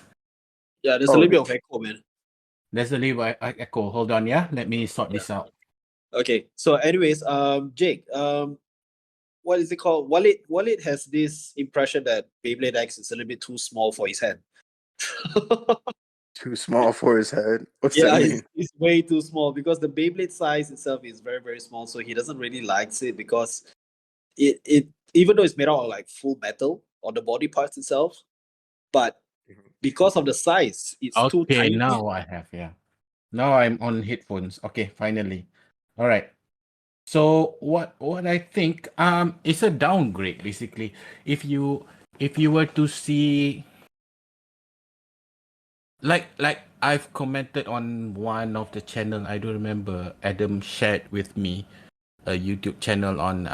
[SPEAKER 2] Yeah, there's a little bit of echo, man.
[SPEAKER 4] There's a little echo. Hold on, yeah. Let me sort this out.
[SPEAKER 2] Okay. So, anyways, Jake, what is it called? Walid has this impression that Beyblade X is a little bit too small for his hand.
[SPEAKER 1] Too small for his head. What's
[SPEAKER 2] Yeah,
[SPEAKER 1] that mean?
[SPEAKER 2] it's way too small because the Beyblade size itself is very, very small. So he doesn't really likes it because it even though it's made out of like full metal on the body parts itself, but because of the size, it's too
[SPEAKER 4] Okay,
[SPEAKER 2] tiny.
[SPEAKER 4] now I have, yeah. Now I'm on headphones. Okay, finally. All right. So what I think it's a downgrade basically. If you were to see like I've commented on one of the channel, I don't remember, Adam shared with me a YouTube channel on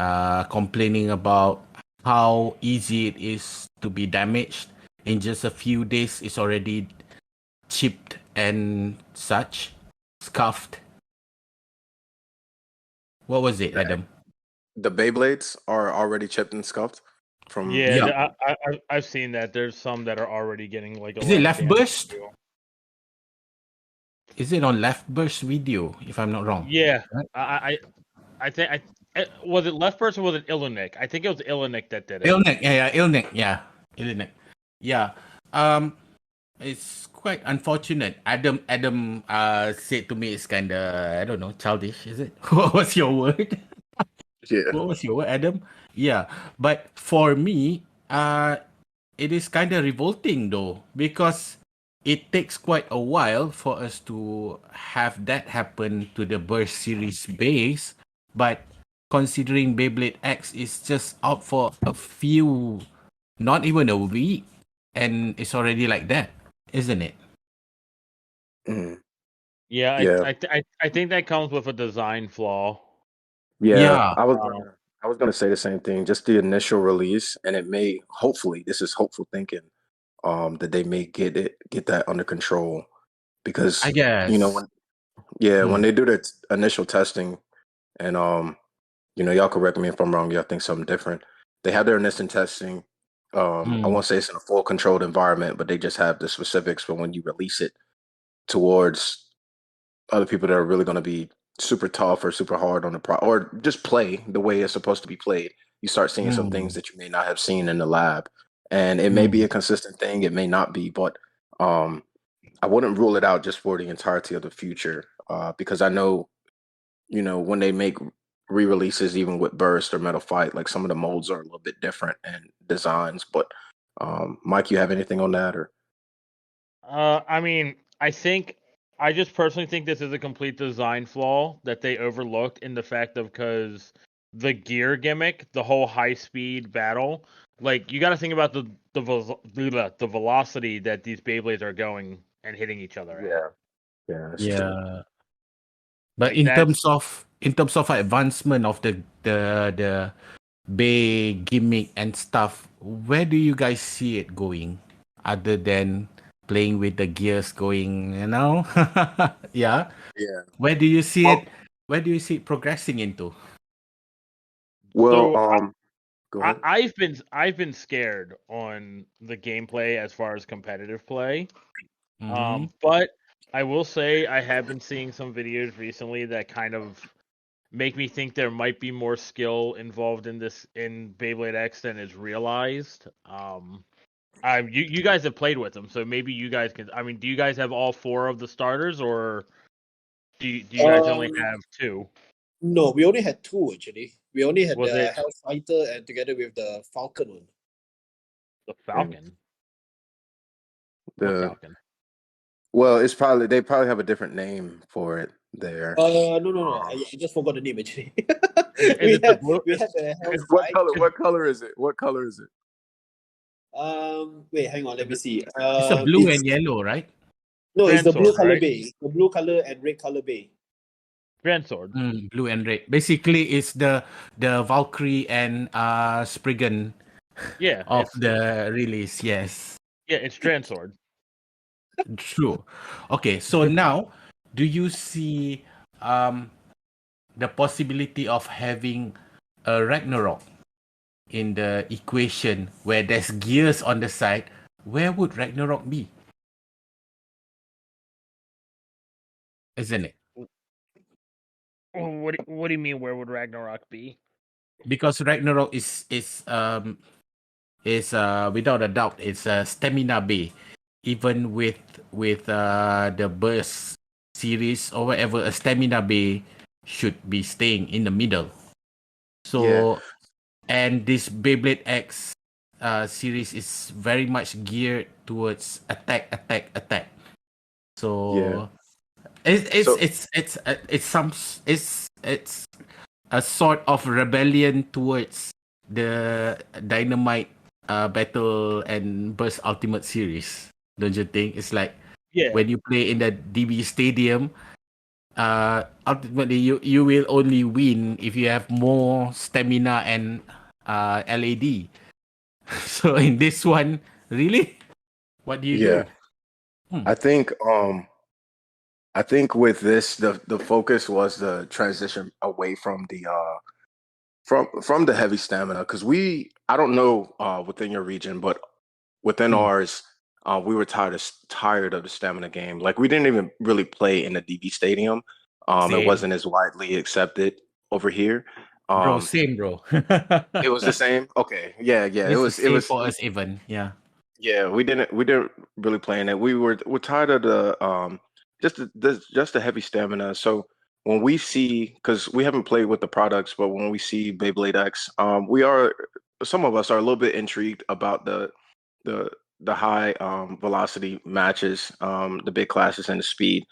[SPEAKER 4] complaining about how easy it is to be damaged in just a few days. It's already chipped and such, scuffed. What was it, Adam?
[SPEAKER 1] The Beyblades are already chipped and scuffed from.
[SPEAKER 3] Yeah, I've seen that. There's some that are already getting like a
[SPEAKER 4] Is
[SPEAKER 3] lot
[SPEAKER 4] it
[SPEAKER 3] of
[SPEAKER 4] left
[SPEAKER 3] damage
[SPEAKER 4] burst?
[SPEAKER 3] too.
[SPEAKER 4] Is it on Left Burst video, if I'm not wrong?
[SPEAKER 3] Yeah,
[SPEAKER 4] Right?
[SPEAKER 3] I think was it left burst or was it Illinic? I think it was Illinic that did it.
[SPEAKER 4] Illnick, Illnick. Yeah. It's quite unfortunate. Adam said to me it's kinda, I don't know, childish, is it? What was your word?
[SPEAKER 1] Yeah.
[SPEAKER 4] What was your word, Adam? Yeah. But for me, it is kinda revolting though, because it takes quite a while for us to have that happen to the Burst series base, but considering Beyblade X is just out for a few, not even a week, and it's already like that, isn't it?
[SPEAKER 1] Mm.
[SPEAKER 3] Yeah,
[SPEAKER 1] Yeah.
[SPEAKER 3] I think that comes with a design flaw.
[SPEAKER 1] Yeah,
[SPEAKER 4] Yeah.
[SPEAKER 1] I was gonna say the same thing. Just the initial release, and it may hopefully this is hopeful thinking, that they may get that under control because
[SPEAKER 4] I guess.
[SPEAKER 1] when
[SPEAKER 4] Hmm.
[SPEAKER 1] they do their initial testing, and y'all correct me if I'm wrong, y'all think something different. They have their initial testing. I won't say it's in a full controlled environment, but they just have the specifics for when you release it towards other people that are really going to be super tough or super hard on the or just play the way it's supposed to be played. You start seeing some things that you may not have seen in the lab, and it may be a consistent thing, it may not be, but I wouldn't rule it out just for the entirety of the future, because I know, when they make re-releases, even with Burst or Metal Fight, like some of the molds are a little bit different and designs. But Mike, you have anything on that? Or
[SPEAKER 3] I mean, I just personally think this is a complete design flaw that they overlooked in the fact of because the gear gimmick, the whole high speed battle, like you got to think about the velocity that these Beyblades are going and hitting each other at.
[SPEAKER 1] Yeah, that's true.
[SPEAKER 4] Yeah. But
[SPEAKER 3] Like
[SPEAKER 4] in
[SPEAKER 3] that's
[SPEAKER 4] terms of advancement of the Bay gimmick and stuff, where do you guys see it going, other than playing with the gears going, yeah.
[SPEAKER 1] Yeah.
[SPEAKER 4] Where do you see
[SPEAKER 1] Well,
[SPEAKER 4] it? Where do you see it progressing into?
[SPEAKER 1] well,
[SPEAKER 3] so
[SPEAKER 1] go ahead.
[SPEAKER 3] I've been scared on the gameplay as far as competitive play.
[SPEAKER 4] Mhm.
[SPEAKER 3] But I will say I have been seeing some videos recently that kind of make me think there might be more skill involved in Beyblade X than is realized. You guys have played with them, so maybe you guys can. I mean, do you guys have all four of the starters, or do you guys only have two?
[SPEAKER 2] No, we only had two actually. We only had
[SPEAKER 3] Was
[SPEAKER 2] the
[SPEAKER 3] it
[SPEAKER 2] Hellfighter and together with the Falcon one.
[SPEAKER 3] the Falcon? What
[SPEAKER 1] The
[SPEAKER 3] Falcon?
[SPEAKER 1] Well, they probably have a different name for it there.
[SPEAKER 2] No. I just forgot the name actually.
[SPEAKER 3] Is it the blue?
[SPEAKER 2] we had the
[SPEAKER 1] What
[SPEAKER 2] Hellfight.
[SPEAKER 1] color? What color is it? What color is it?
[SPEAKER 2] Wait, hang on, let me see.
[SPEAKER 4] It's a blue and yellow, right?
[SPEAKER 2] No, it's the blue
[SPEAKER 3] Transword,
[SPEAKER 2] color
[SPEAKER 3] right?
[SPEAKER 2] bay. The blue color and red color bay.
[SPEAKER 3] Grand Sword.
[SPEAKER 4] Blue and red. Basically, it's the Valkyrie and Spriggan
[SPEAKER 3] Yeah,
[SPEAKER 4] of the release. Yes,
[SPEAKER 3] it's Transword.
[SPEAKER 4] true. Okay, so now, do you see the possibility of having a Ragnarok in the equation where there's gears on the side? Where would Ragnarok be? isn't it?
[SPEAKER 3] What do you mean? Where would Ragnarok be?
[SPEAKER 4] Because Ragnarok is without a doubt it's a stamina bay. Even with the burst series or whatever, a stamina bay should be staying in the middle. So and this Beyblade X series is very much geared towards attack. So it's a sort of rebellion towards the Dynamite Battle and Burst Ultimate series. Don't you think? It's like when you play in the DB Stadium, ultimately you will only win if you have more stamina and LAD. So in this one, really, what do you do?
[SPEAKER 1] I think with this, the focus was the transition away from the from the heavy stamina, because I don't know within your region, but within ours, we were tired of the stamina game. Like, we didn't even really play in the DB Stadium. It wasn't as widely accepted over here.
[SPEAKER 4] Bro, same, bro.
[SPEAKER 1] It was the same. Okay, yeah. It was
[SPEAKER 4] for us even. Yeah.
[SPEAKER 1] Yeah, we didn't really play in it. We're tired of the just the heavy stamina. So when we see, because we haven't played with the products, but when we see Beyblade X, some of us are a little bit intrigued about the high velocity matches, the big classes and the speed.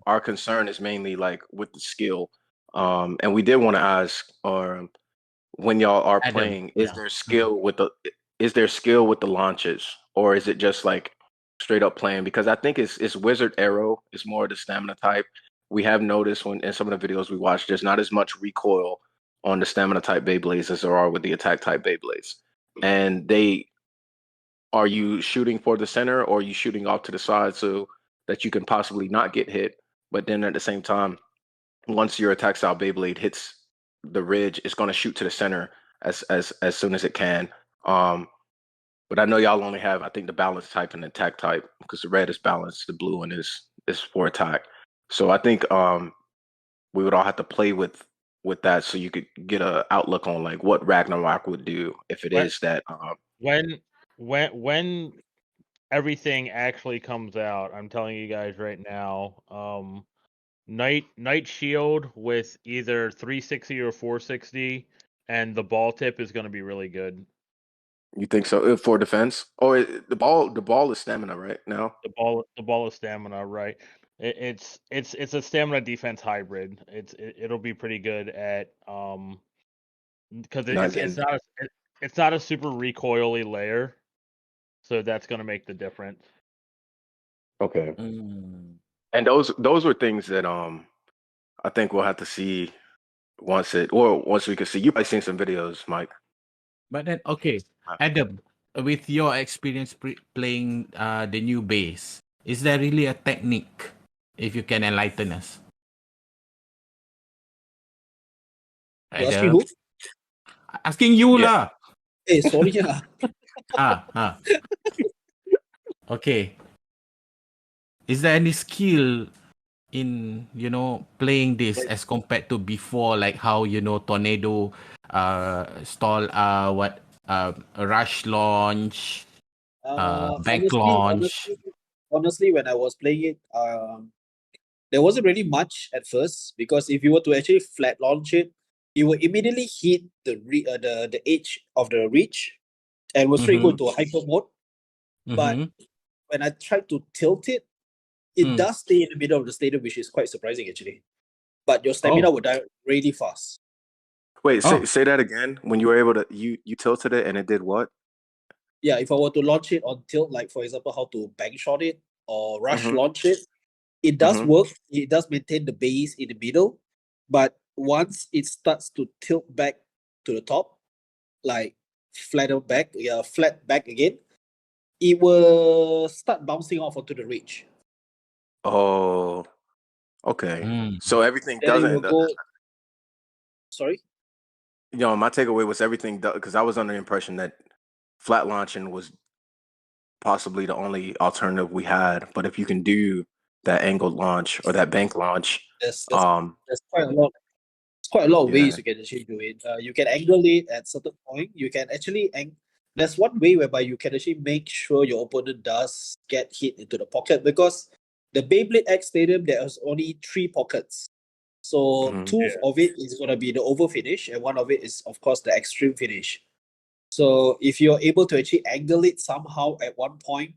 [SPEAKER 1] Our concern is mainly like with the skill. And we did want to ask, or when y'all are
[SPEAKER 4] Adam,
[SPEAKER 1] playing, is there skill with the launches, or is it just like straight up playing? Because I think it's Wizard Arrow is more the stamina type. We have noticed when in some of the videos we watched, there's not as much recoil on the stamina type Beyblades as there are with the attack type Beyblades. And are you shooting for the center, or are you shooting off to the side so that you can possibly not get hit? But then at the same time, once your attack style Beyblade hits the ridge, it's going to shoot to the center as soon as it can. But I know y'all only have, I think, the balance type and the attack type, because the red is balanced, the blue one is for attack. So I think we would all have to play with that, so you could get a outlook on like what Ragnarok would do if it is that.
[SPEAKER 3] When everything actually comes out, I'm telling you guys right now, Night Shield with either 360 or 460, and the ball tip is going to be really good.
[SPEAKER 1] You think so for defense? Or the ball is stamina right now?
[SPEAKER 3] The ball is stamina, right? It's a stamina defense hybrid. It'll be pretty good at because it's not a super recoily layer, so that's going to make the difference.
[SPEAKER 1] Okay. And those were things that I think we'll have to see once we can see. You've probably seen some videos, Mike.
[SPEAKER 4] But then, okay, Adam, with your experience playing the new base, is there really a technique? If you can enlighten us.
[SPEAKER 2] You asking who?
[SPEAKER 4] Asking you lah.
[SPEAKER 2] Hey, sorry lah.
[SPEAKER 4] Okay. Is there any skill in playing this as compared to before, like how Tornado stall rush launch, back launch?
[SPEAKER 2] Honestly, when I was playing it, there wasn't really much at first, because if you were to actually flat launch it, it would immediately hit the edge of the reach and will straight go into a hyper mode. But when I tried to tilt it, it does stay in the middle of the stadium, which is quite surprising actually. But your stamina would die really fast.
[SPEAKER 1] Wait, say that again. When you were able to, you tilted it and it did what?
[SPEAKER 2] Yeah, if I were to launch it on tilt, like for example, how to bank shot it or rush launch it, it does work. It does maintain the base in the middle, but once it starts to tilt back to the top, like flat back again, it will start bouncing off onto the ridge.
[SPEAKER 1] Oh, okay. So everything
[SPEAKER 2] Then
[SPEAKER 1] doesn't.
[SPEAKER 2] Sorry?
[SPEAKER 1] My takeaway was everything, because I was under the impression that flat launching was possibly the only alternative we had. But if you can do that angled launch or that bank launch.
[SPEAKER 2] There's quite a lot. Quite a lot of
[SPEAKER 1] Yeah.
[SPEAKER 2] ways you can actually do it. You can angle it at certain point. You can actually there's one way whereby you can actually make sure your opponent does get hit into the pocket, because the Beyblade X Stadium there's only 3 pockets. So
[SPEAKER 1] Mhm.
[SPEAKER 2] two of it is gonna be the over finish, and one of it is of course the extreme finish. So if you're able to actually angle it somehow at one point,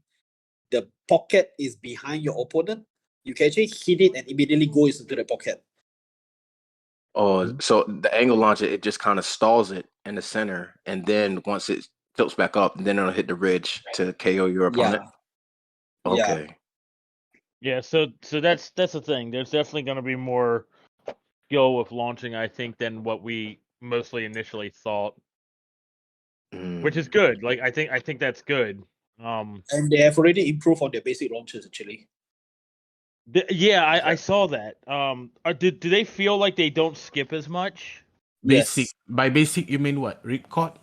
[SPEAKER 2] the pocket is behind your opponent, you can actually hit it and immediately go into the pocket.
[SPEAKER 1] Oh, so the angle launch, it just kind of stalls it in the center, and then once it tilts back up, then it'll hit the ridge to KO your opponent.
[SPEAKER 2] Yeah.
[SPEAKER 1] Okay.
[SPEAKER 3] Yeah, so that's the thing. There's definitely going to be more skill with launching, I think, than what we mostly initially thought, which is good. Like I think that's good.
[SPEAKER 2] And they have already improved on their basic launches actually.
[SPEAKER 3] I saw that. Do they feel like they don't skip as much?
[SPEAKER 4] Basic.
[SPEAKER 2] Yes.
[SPEAKER 4] By basic, you mean what? Ripcord?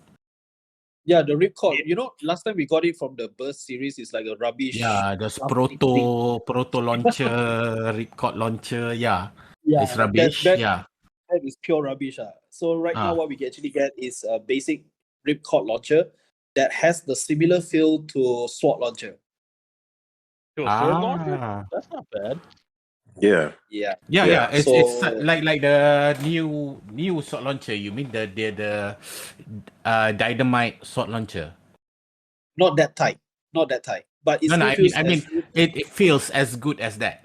[SPEAKER 2] Yeah, the ripcord. You know, last time we got it from the Burst series. It's like a rubbish.
[SPEAKER 4] Yeah, there's
[SPEAKER 2] plastic thing.
[SPEAKER 4] proto launcher, ripcord launcher. Yeah,
[SPEAKER 2] Yeah,
[SPEAKER 4] it's rubbish.
[SPEAKER 2] that is pure rubbish. So right now, what we can actually get is a basic ripcord launcher that has the similar feel to sword launcher.
[SPEAKER 3] To a sword launcher? That's not bad.
[SPEAKER 1] Yeah.
[SPEAKER 2] Yeah.
[SPEAKER 4] It's
[SPEAKER 2] So-
[SPEAKER 4] it's like the new sword launcher. You mean the dynamite sword launcher?
[SPEAKER 2] Not that tight. But it
[SPEAKER 4] No,
[SPEAKER 2] still
[SPEAKER 4] I
[SPEAKER 2] feels
[SPEAKER 4] mean
[SPEAKER 2] as good.
[SPEAKER 4] it feels as good as that.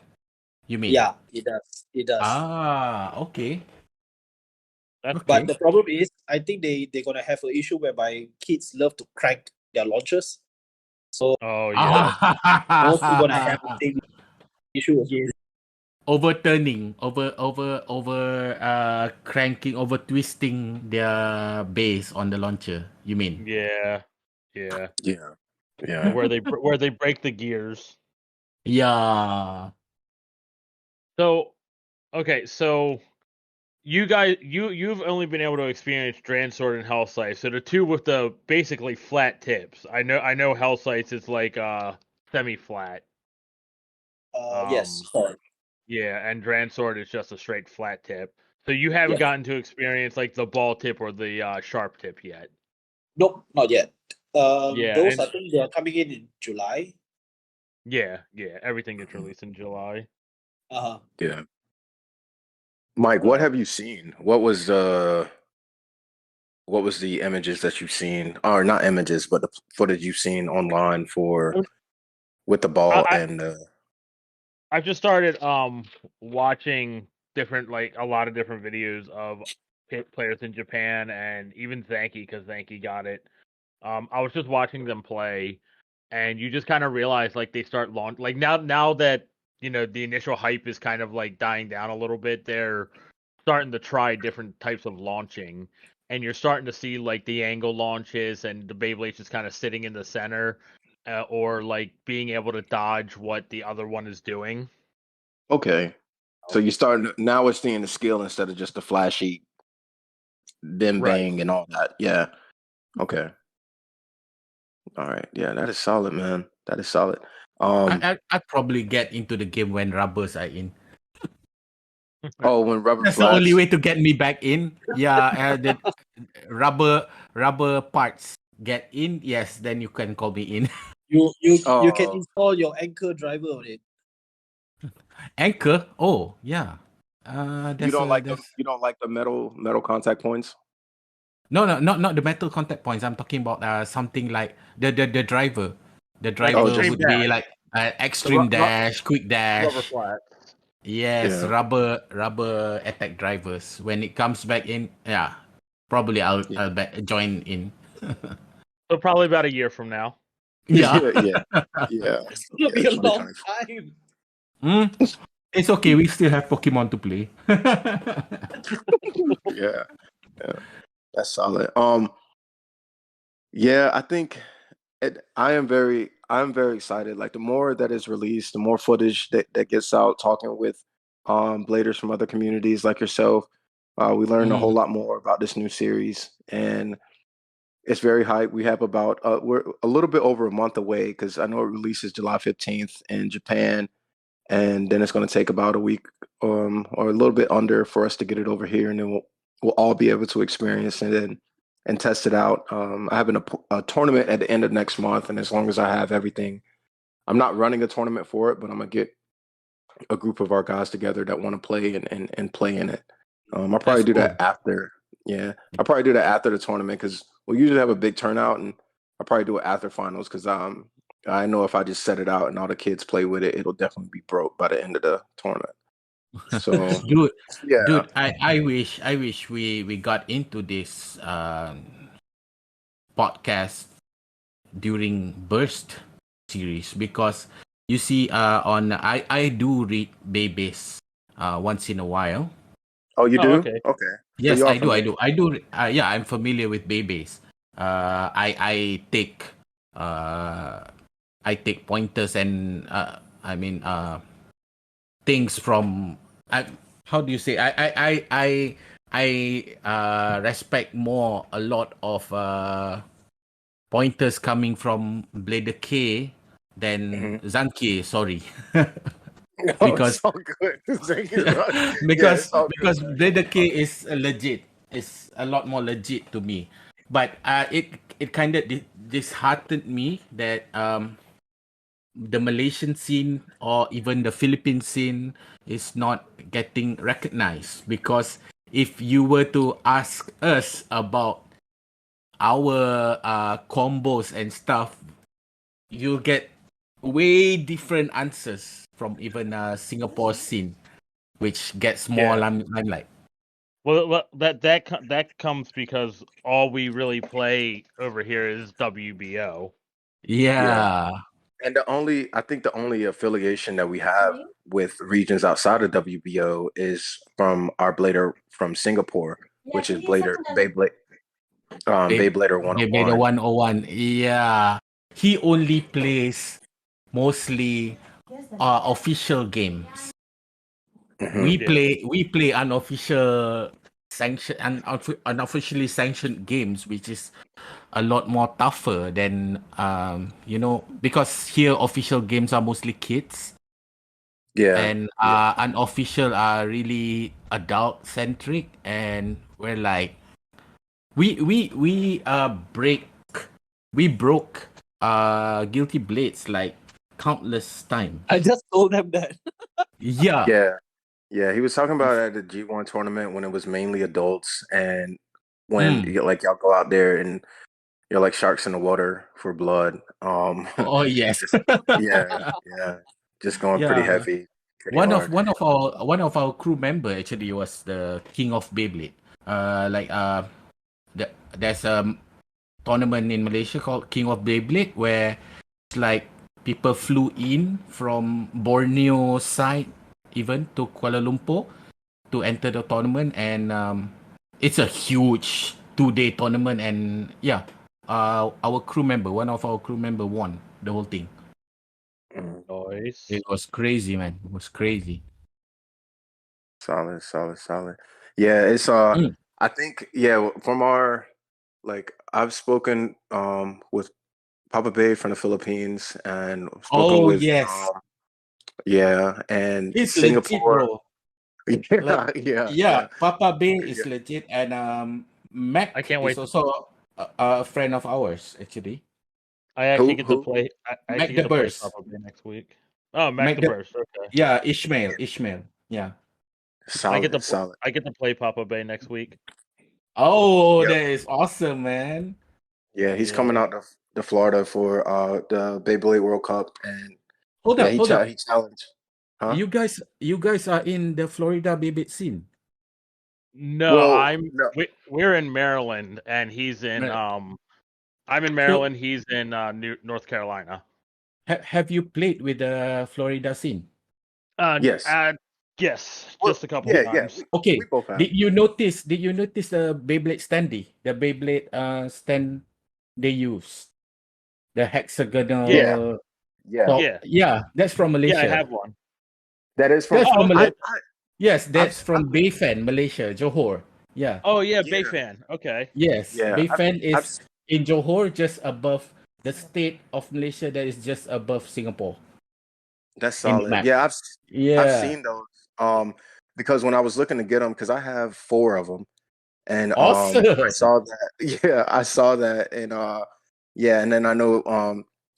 [SPEAKER 4] You mean?
[SPEAKER 2] Yeah, it does.
[SPEAKER 4] Okay.
[SPEAKER 2] But the problem is, I think they're gonna have an issue whereby kids love to crank their launchers. So
[SPEAKER 3] Oh yeah.
[SPEAKER 2] also gonna have the same issue again.
[SPEAKER 4] Overturning, cranking, over twisting their base on the launcher. You mean?
[SPEAKER 3] Yeah.
[SPEAKER 1] Yeah.
[SPEAKER 3] Where they break the gears.
[SPEAKER 4] Yeah.
[SPEAKER 3] So, okay, so you guys, you've only been able to experience Dransword and Hellsight, so the two with the basically flat tips. I know Hellsight is like semi-flat.
[SPEAKER 2] Yes, correct.
[SPEAKER 3] Yeah, and Dransword is just a straight flat tip. So you haven't gotten to experience like the ball tip or the sharp tip yet.
[SPEAKER 2] Nope, not yet. Those
[SPEAKER 3] and-
[SPEAKER 2] I think they are coming in July.
[SPEAKER 3] Yeah, everything gets released in July.
[SPEAKER 1] Yeah. Mike, what have you seen? What was the images that you've seen, or not images, but the footage you've seen online with the ball and
[SPEAKER 3] I've just started watching a lot of different videos of players in Japan and even Zanky, because Zanky got it. I was just watching them play, and you just kind of realize like they start like now that the initial hype is kind of like dying down a little bit, they're starting to try different types of launching, and you're starting to see like the angle launches and the Beyblade just kind of sitting in the center. Or like being able to dodge what the other one is doing.
[SPEAKER 1] Okay, so you now we're seeing the skill instead of just the flashy bang and all that. Yeah. Okay. All right. Yeah, that is solid, man. That is solid.
[SPEAKER 4] I'd probably get into the game when rubbers are in.
[SPEAKER 1] When rubber
[SPEAKER 4] That's
[SPEAKER 1] flats.
[SPEAKER 4] the only way to get me back in. Yeah, the rubber parts get in. Yes, then you can call me in.
[SPEAKER 2] You can install your anchor driver on it.
[SPEAKER 4] Anchor? Oh, yeah.
[SPEAKER 1] You don't like the metal contact points?
[SPEAKER 4] No, not the metal contact points. I'm talking about something like the driver. The driver would be like extreme dash, quick dash.
[SPEAKER 3] Rubber flat.
[SPEAKER 4] Yes, rubber attack drivers. When it comes back in, probably I'll join in.
[SPEAKER 3] So probably about a year from now.
[SPEAKER 1] Yeah.
[SPEAKER 2] It's gonna be a long time.
[SPEAKER 4] It's okay. We still have Pokemon to play.
[SPEAKER 1] Yeah, that's solid. I think I'm very excited. Like the more that is released, the more footage that gets out, talking with bladers from other communities like yourself, we learn a whole lot more about this new series, and it's very hype. We have about we're a little bit over a month away, because I know it releases July 15th in Japan, and then it's going to take about a week or a little bit under for us to get it over here, and then we'll all be able to experience it and test it out. I have a tournament at the end of next month, and as long as I have everything, I'm not running a tournament for it, but I'm gonna get a group of our guys together that want to play and play in it. I'll probably
[SPEAKER 4] That's
[SPEAKER 1] do
[SPEAKER 4] cool.
[SPEAKER 1] that after. Yeah, I'll probably do that after the tournament because we'll usually have a big turnout, and I'll probably do it after finals because I know if I just set it out and all the kids play with it, it'll definitely be broke by the end of the tournament. So yeah,
[SPEAKER 4] Dude, I wish we got into this podcast during Burst series, because you see on I do read Babies once in a while.
[SPEAKER 1] Oh, you
[SPEAKER 3] Oh,
[SPEAKER 1] do?
[SPEAKER 3] okay.
[SPEAKER 1] Okay.
[SPEAKER 4] Yes,
[SPEAKER 1] you are
[SPEAKER 4] I do.
[SPEAKER 1] familiar.
[SPEAKER 4] Yeah, I'm familiar with Babies. I take pointers and things from how do you say, I respect more a lot of pointers coming from Blader K than Zanki. Sorry.
[SPEAKER 1] Oh,
[SPEAKER 4] Because
[SPEAKER 1] it's all good. Thank you. Yeah,
[SPEAKER 4] because
[SPEAKER 1] it's all good,
[SPEAKER 4] because
[SPEAKER 1] man.
[SPEAKER 4] Blader K is legit. It's a lot more legit to me. But it kind of disheartened me that the Malaysian scene or even the Philippine scene is not getting recognized, because if you were to ask us about our combos and stuff, you'll get way different answers from even Singapore scene, which gets more limelight.
[SPEAKER 3] Well, that comes because all we really play over here is WBO.
[SPEAKER 4] Yeah.
[SPEAKER 1] And I think the only affiliation that we have with regions outside of WBO is from our blader from Singapore, which is Beyblade, Beyblader
[SPEAKER 4] Beyblade
[SPEAKER 1] 101.
[SPEAKER 4] 101. Yeah. He only plays mostly official games.
[SPEAKER 1] Mhm.
[SPEAKER 4] We play unofficial unofficially sanctioned games, which is a lot more tougher than because here official games are mostly kids,
[SPEAKER 1] Yeah,
[SPEAKER 4] and unofficial are really adult centric, and we're like we broke Guilty Blades like countless times.
[SPEAKER 2] I just told them that.
[SPEAKER 4] Yeah.
[SPEAKER 1] yeah. He was talking about it at the G1 tournament when it was mainly adults, and when y'all go out there and you're like sharks in the water for blood.
[SPEAKER 4] Oh yes.
[SPEAKER 1] yeah, just going pretty
[SPEAKER 4] Yeah.
[SPEAKER 1] heavy, pretty
[SPEAKER 4] One
[SPEAKER 1] hard.
[SPEAKER 4] of our crew member actually was the king of Beyblade. There's a tournament in Malaysia called King of Beyblade, where it's like people flew in from Borneo side even to Kuala Lumpur to enter the tournament, and it's a huge 2-day tournament, and one of our crew member won the whole thing.
[SPEAKER 3] Nice.
[SPEAKER 4] It was crazy, man. It was crazy.
[SPEAKER 1] Solid. Yeah, it's I think from our I've spoken with Papa Bay from the Philippines and spoken with
[SPEAKER 4] yes.
[SPEAKER 1] and
[SPEAKER 4] It's legit,
[SPEAKER 1] Singapore.
[SPEAKER 4] bro.
[SPEAKER 1] Yeah.
[SPEAKER 4] Papa Bay is legit, and Mac
[SPEAKER 3] I can't
[SPEAKER 4] is
[SPEAKER 3] wait.
[SPEAKER 4] also a friend of ours, actually.
[SPEAKER 3] I actually
[SPEAKER 1] Who-
[SPEAKER 3] get to
[SPEAKER 1] who?
[SPEAKER 3] play. I
[SPEAKER 4] Mac
[SPEAKER 3] actually get
[SPEAKER 4] the
[SPEAKER 3] to play
[SPEAKER 4] Burst.
[SPEAKER 3] Papa Bay next week. Oh,
[SPEAKER 4] Mac
[SPEAKER 3] Mac the
[SPEAKER 4] the-
[SPEAKER 3] Burst. Okay.
[SPEAKER 4] Yeah, Ishmael. Yeah.
[SPEAKER 1] Solid.
[SPEAKER 3] I get to play Papa Bay next week.
[SPEAKER 4] Oh,
[SPEAKER 1] Yep.
[SPEAKER 4] that is awesome, man.
[SPEAKER 1] Yeah, he's
[SPEAKER 3] Yeah.
[SPEAKER 1] coming out to Florida for the Beyblade World Cup, and
[SPEAKER 4] Hold up.
[SPEAKER 1] he challenged. Huh?
[SPEAKER 4] You guys are in the Florida Beyblade scene.
[SPEAKER 3] No,
[SPEAKER 1] Well, no.
[SPEAKER 3] we're in Maryland, and he's in I'm in Maryland. He's in North Carolina.
[SPEAKER 4] Have you played with the Florida scene?
[SPEAKER 1] Yes.
[SPEAKER 3] Yes,
[SPEAKER 1] Well,
[SPEAKER 3] just a couple of
[SPEAKER 1] yeah.
[SPEAKER 3] times.
[SPEAKER 4] Okay.
[SPEAKER 1] We both have.
[SPEAKER 4] Did you notice the Beyblade standee? The Beyblade stand they use? The hexagonal
[SPEAKER 1] Yeah.
[SPEAKER 4] top.
[SPEAKER 3] Yeah.
[SPEAKER 4] Yeah, that's from Malaysia.
[SPEAKER 3] Yeah, I have one.
[SPEAKER 1] That is from.
[SPEAKER 4] That's from Malaysia.
[SPEAKER 1] I-
[SPEAKER 4] Yes, that's from Beyfan, Malaysia, Johor. Yeah.
[SPEAKER 3] Oh yeah,
[SPEAKER 1] Yeah.
[SPEAKER 3] Beyfan. Okay.
[SPEAKER 4] Yes.
[SPEAKER 1] Yeah,
[SPEAKER 4] Beyfan
[SPEAKER 1] I've
[SPEAKER 4] is in Johor, just above the state of Malaysia that is just above Singapore.
[SPEAKER 1] That's
[SPEAKER 4] in the
[SPEAKER 1] solid.
[SPEAKER 4] match.
[SPEAKER 1] Yeah, I've
[SPEAKER 4] Yeah.
[SPEAKER 1] seen those. Because when I was looking to get them, because I have 4 of them, and
[SPEAKER 4] Awesome.
[SPEAKER 1] I saw that. Yeah, I saw that, and yeah, and then I know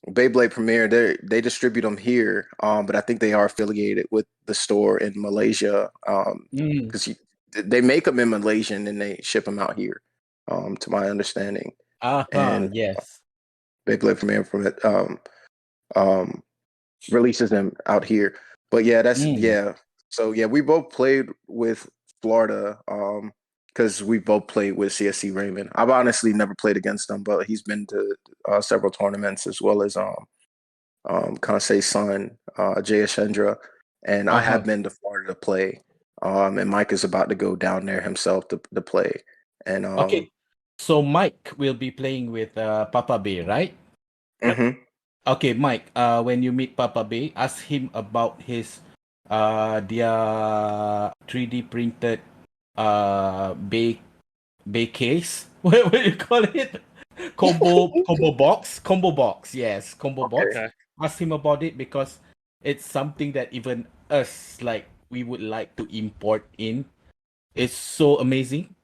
[SPEAKER 1] Beyblade Premier, they distribute them here, but I think they are affiliated with the store in Malaysia,
[SPEAKER 4] Mm.
[SPEAKER 1] because they make them in Malaysian and they ship them out here, to my understanding, and
[SPEAKER 4] Yes.
[SPEAKER 1] Beyblade Premier from it um releases them out here. But yeah, that's
[SPEAKER 4] Mm.
[SPEAKER 1] yeah. So yeah, we both played with Florida, because we both played with CSC Raymond. I've honestly never played against him, but he's been to several tournaments, as well as Kansei's son, Jayashendra, and I have been to Florida to play. And Mike is about to go down there himself to play. And
[SPEAKER 4] Okay. So Mike will be playing with Papa Bay, right?
[SPEAKER 1] mhm.
[SPEAKER 4] Okay, Mike. When you meet Papa Bay, ask him about his their 3D printed Bay case. What do you call it? Combo box. Yes, combo box.
[SPEAKER 3] Okay.
[SPEAKER 4] Ask him about it because it's something that even us like we would like to import in. It's so amazing.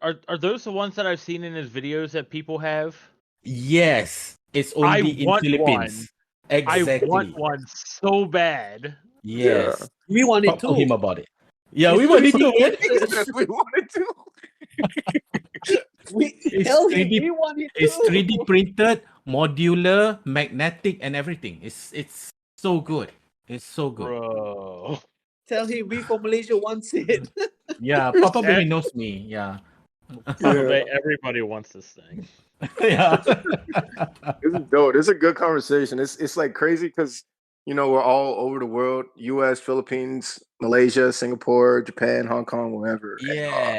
[SPEAKER 3] Are those the ones that I've seen in his videos that people have?
[SPEAKER 4] Yes, it's
[SPEAKER 3] I
[SPEAKER 4] only in
[SPEAKER 3] want
[SPEAKER 4] Philippines.
[SPEAKER 3] I
[SPEAKER 4] Exactly.
[SPEAKER 3] want one so bad.
[SPEAKER 4] Yes.
[SPEAKER 2] We want it
[SPEAKER 4] Talk to him
[SPEAKER 2] too.
[SPEAKER 4] about it. Yeah, we want it too, man.
[SPEAKER 1] We wanted to.
[SPEAKER 2] We
[SPEAKER 4] It's
[SPEAKER 2] tell him
[SPEAKER 4] 3D
[SPEAKER 2] we want it
[SPEAKER 4] It's
[SPEAKER 2] too.
[SPEAKER 4] 3D printed, modular, magnetic, and everything. It's so good. It's so good.
[SPEAKER 3] Bro.
[SPEAKER 2] Tell him we from Malaysia wants it.
[SPEAKER 4] Yeah, Papa Baby knows me. Yeah.
[SPEAKER 3] Everybody wants this thing.
[SPEAKER 4] Yeah.
[SPEAKER 1] This is dope. This is a good conversation. It's like crazy because we're all over the world: U.S., Philippines, Malaysia, Singapore, Japan, Hong Kong, wherever. And, yeah,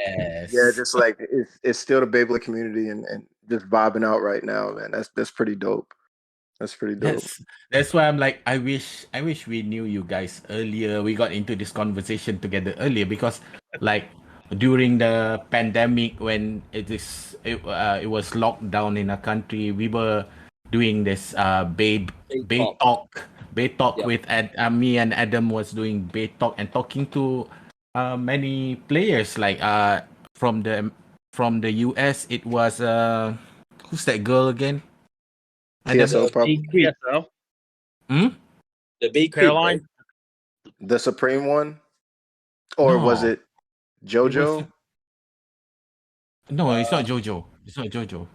[SPEAKER 4] Yes.
[SPEAKER 1] just like it's still the Beyblade community and just vibing out right now, man. That's pretty dope. That's pretty dope.
[SPEAKER 4] That's why I'm like, I wish we knew you guys earlier. We got into this conversation together earlier because like during the pandemic when it was locked down in our country, we were doing this Bay talk
[SPEAKER 2] Yep.
[SPEAKER 4] with me and Adam was doing Bay talk and talking to many players like from the US. It was who's that girl again?
[SPEAKER 1] TSO
[SPEAKER 2] The
[SPEAKER 1] probably.
[SPEAKER 2] Bay Creek.
[SPEAKER 3] TSO?
[SPEAKER 2] The Bay Creek,
[SPEAKER 3] Caroline?
[SPEAKER 2] right?
[SPEAKER 1] The Supreme one, or was
[SPEAKER 4] No.
[SPEAKER 1] it JoJo?
[SPEAKER 4] No, it's not JoJo. It's not JoJo.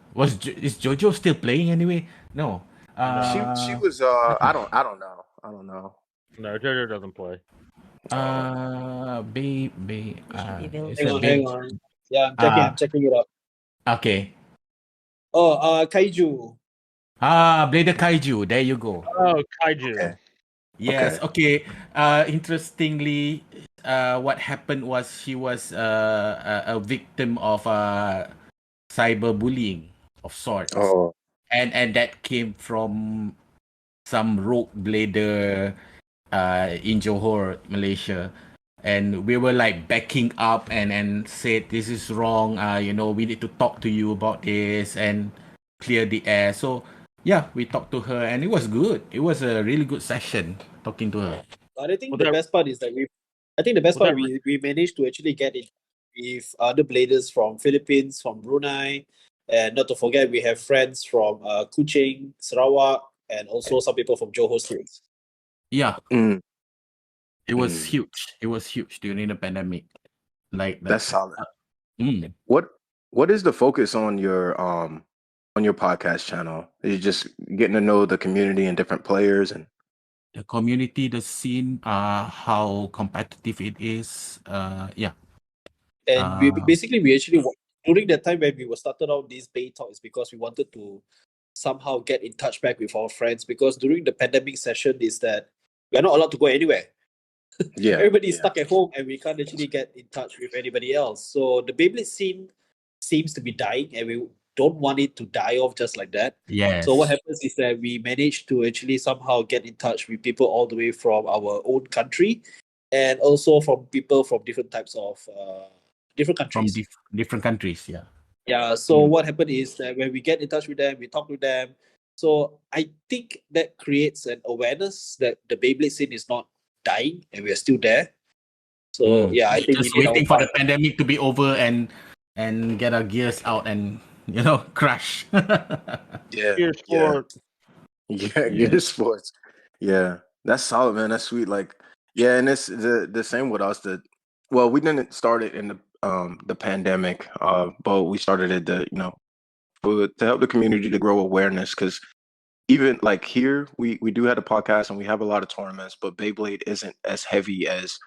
[SPEAKER 4] Is JoJo still playing anyway? No.
[SPEAKER 1] She was I don't know.
[SPEAKER 3] No, JoJo doesn't play.
[SPEAKER 4] Bay. It's a
[SPEAKER 2] Hang on. Yeah, I'm checking it out.
[SPEAKER 4] Okay.
[SPEAKER 2] Oh, Kaiju.
[SPEAKER 4] Blade Kaiju. There you go.
[SPEAKER 3] Oh, Kaiju.
[SPEAKER 1] Okay.
[SPEAKER 4] Yes. Okay. Interestingly, what happened was she was a victim of cyberbullying of sorts.
[SPEAKER 1] Oh.
[SPEAKER 4] And that came from some rogue blader in Johor, Malaysia. And we were like backing up and said this is wrong. We need to talk to you about this and clear the air. So yeah, we talked to her and it was good. It was a really good session talking to her.
[SPEAKER 2] But I think the best part is that we managed to actually get it with other bladers from Philippines, from Brunei, and not to forget we have friends from Kuching, Sarawak, and also some people from Johor States.
[SPEAKER 4] Yeah.
[SPEAKER 1] Mm.
[SPEAKER 4] It was huge. It was huge during the pandemic. Like
[SPEAKER 1] That's solid.
[SPEAKER 4] Mm.
[SPEAKER 1] What is the focus on your podcast channel? Is you just getting to know the community and different players and
[SPEAKER 4] The community, the scene, how competitive it is. Yeah.
[SPEAKER 2] And we actually during that time when we were started out these Bay talks because we wanted to somehow get in touch back with our friends because during the pandemic session is that we are not allowed to go anywhere.
[SPEAKER 1] yeah,
[SPEAKER 2] Everybody's stuck at home and we can't actually get in touch with anybody else. So the Beyblade scene seems to be dying and we don't want it to die off just like that.
[SPEAKER 4] Yes.
[SPEAKER 2] So what happens is that we managed to actually somehow get in touch with people all the way from our own country and also from people from different types of different countries.
[SPEAKER 4] From different countries, yeah.
[SPEAKER 2] Yeah, so what happened is that when we get in touch with them, we talk with them, So I think that creates an awareness that the Beyblade scene is not dying and we are still there. So yeah, I think we
[SPEAKER 4] Just
[SPEAKER 2] did our
[SPEAKER 4] waiting for
[SPEAKER 2] part.
[SPEAKER 4] the pandemic to be over and get our gears out and crash.
[SPEAKER 1] Yeah,
[SPEAKER 3] Here's
[SPEAKER 1] yeah,
[SPEAKER 3] for
[SPEAKER 1] yeah.
[SPEAKER 4] Yeah.
[SPEAKER 1] Good sports. Yeah, that's solid, man. That's sweet. Like, yeah, and it's the same with us. Well, we didn't start it in the pandemic, but we started it to help the community to grow awareness. Because even like here, we do have a podcast and we have a lot of tournaments, but Beyblade isn't as heavy as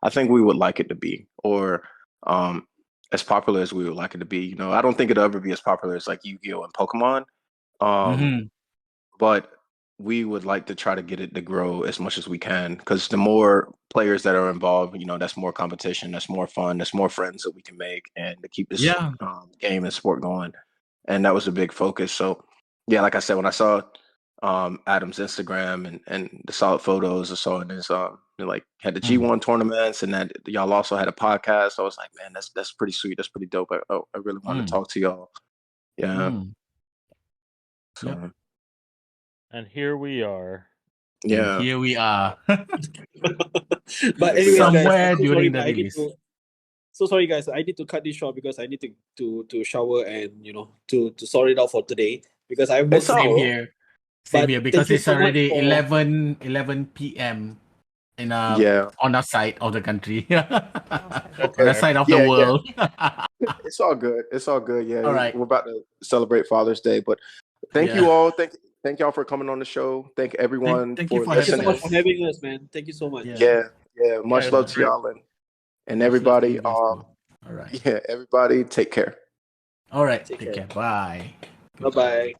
[SPEAKER 1] I think we would like it to be, or um, as popular as we would like it to be. I don't think it'll ever be as popular as like Yu-Gi-Oh and Pokemon. Um,
[SPEAKER 4] Mhm.
[SPEAKER 1] but we would like to try to get it to grow as much as we can because the more players that are involved, that's more competition, that's more fun, that's more friends that we can make, and to keep this
[SPEAKER 4] Yeah.
[SPEAKER 1] game and sport going. And that was a big focus. So, yeah, like I said, when I saw Adam's Instagram and the solid photos I saw in his like had the G1 tournaments and that y'all also had a podcast. I was like, man, that's pretty sweet. That's pretty dope. I really wanted to talk to y'all. Yeah. So,
[SPEAKER 4] Yep.
[SPEAKER 3] and here we are.
[SPEAKER 4] And
[SPEAKER 1] yeah.
[SPEAKER 4] here we are.
[SPEAKER 2] But anyways,
[SPEAKER 4] Somewhere
[SPEAKER 2] guys,
[SPEAKER 4] during the release.
[SPEAKER 2] so sorry guys, I need to cut this short because I need to shower and to sort it out for today because I have work
[SPEAKER 1] It's all-
[SPEAKER 4] Same
[SPEAKER 2] tomorrow.
[SPEAKER 4] here.
[SPEAKER 2] But
[SPEAKER 4] Same here because
[SPEAKER 2] thank you
[SPEAKER 4] it's
[SPEAKER 2] so much
[SPEAKER 4] already
[SPEAKER 2] for-
[SPEAKER 4] 11 p.m. in
[SPEAKER 1] Yeah.
[SPEAKER 4] on our side of the country.
[SPEAKER 3] Okay.
[SPEAKER 4] On the side of
[SPEAKER 1] Yeah,
[SPEAKER 4] the
[SPEAKER 1] yeah.
[SPEAKER 4] world.
[SPEAKER 1] It's all good. It's all good. Yeah.
[SPEAKER 4] All right.
[SPEAKER 1] We're about to celebrate Father's Day, but thank
[SPEAKER 4] Yeah.
[SPEAKER 1] you all. Thank y'all for coming on the show. Thank everyone
[SPEAKER 4] Thank you
[SPEAKER 1] for
[SPEAKER 4] for
[SPEAKER 2] Thank you so
[SPEAKER 1] listening.
[SPEAKER 2] much for having us, man. Thank you so much.
[SPEAKER 4] Yeah.
[SPEAKER 1] Yeah. Much
[SPEAKER 3] Yeah,
[SPEAKER 1] love
[SPEAKER 3] it's
[SPEAKER 1] to
[SPEAKER 3] great.
[SPEAKER 1] y'all and
[SPEAKER 4] Much love to
[SPEAKER 1] everybody.
[SPEAKER 4] you guys too. All right.
[SPEAKER 1] Yeah, everybody take care.
[SPEAKER 4] All right.
[SPEAKER 2] Take
[SPEAKER 4] Take
[SPEAKER 2] care.
[SPEAKER 4] care. Bye.
[SPEAKER 2] Bye bye.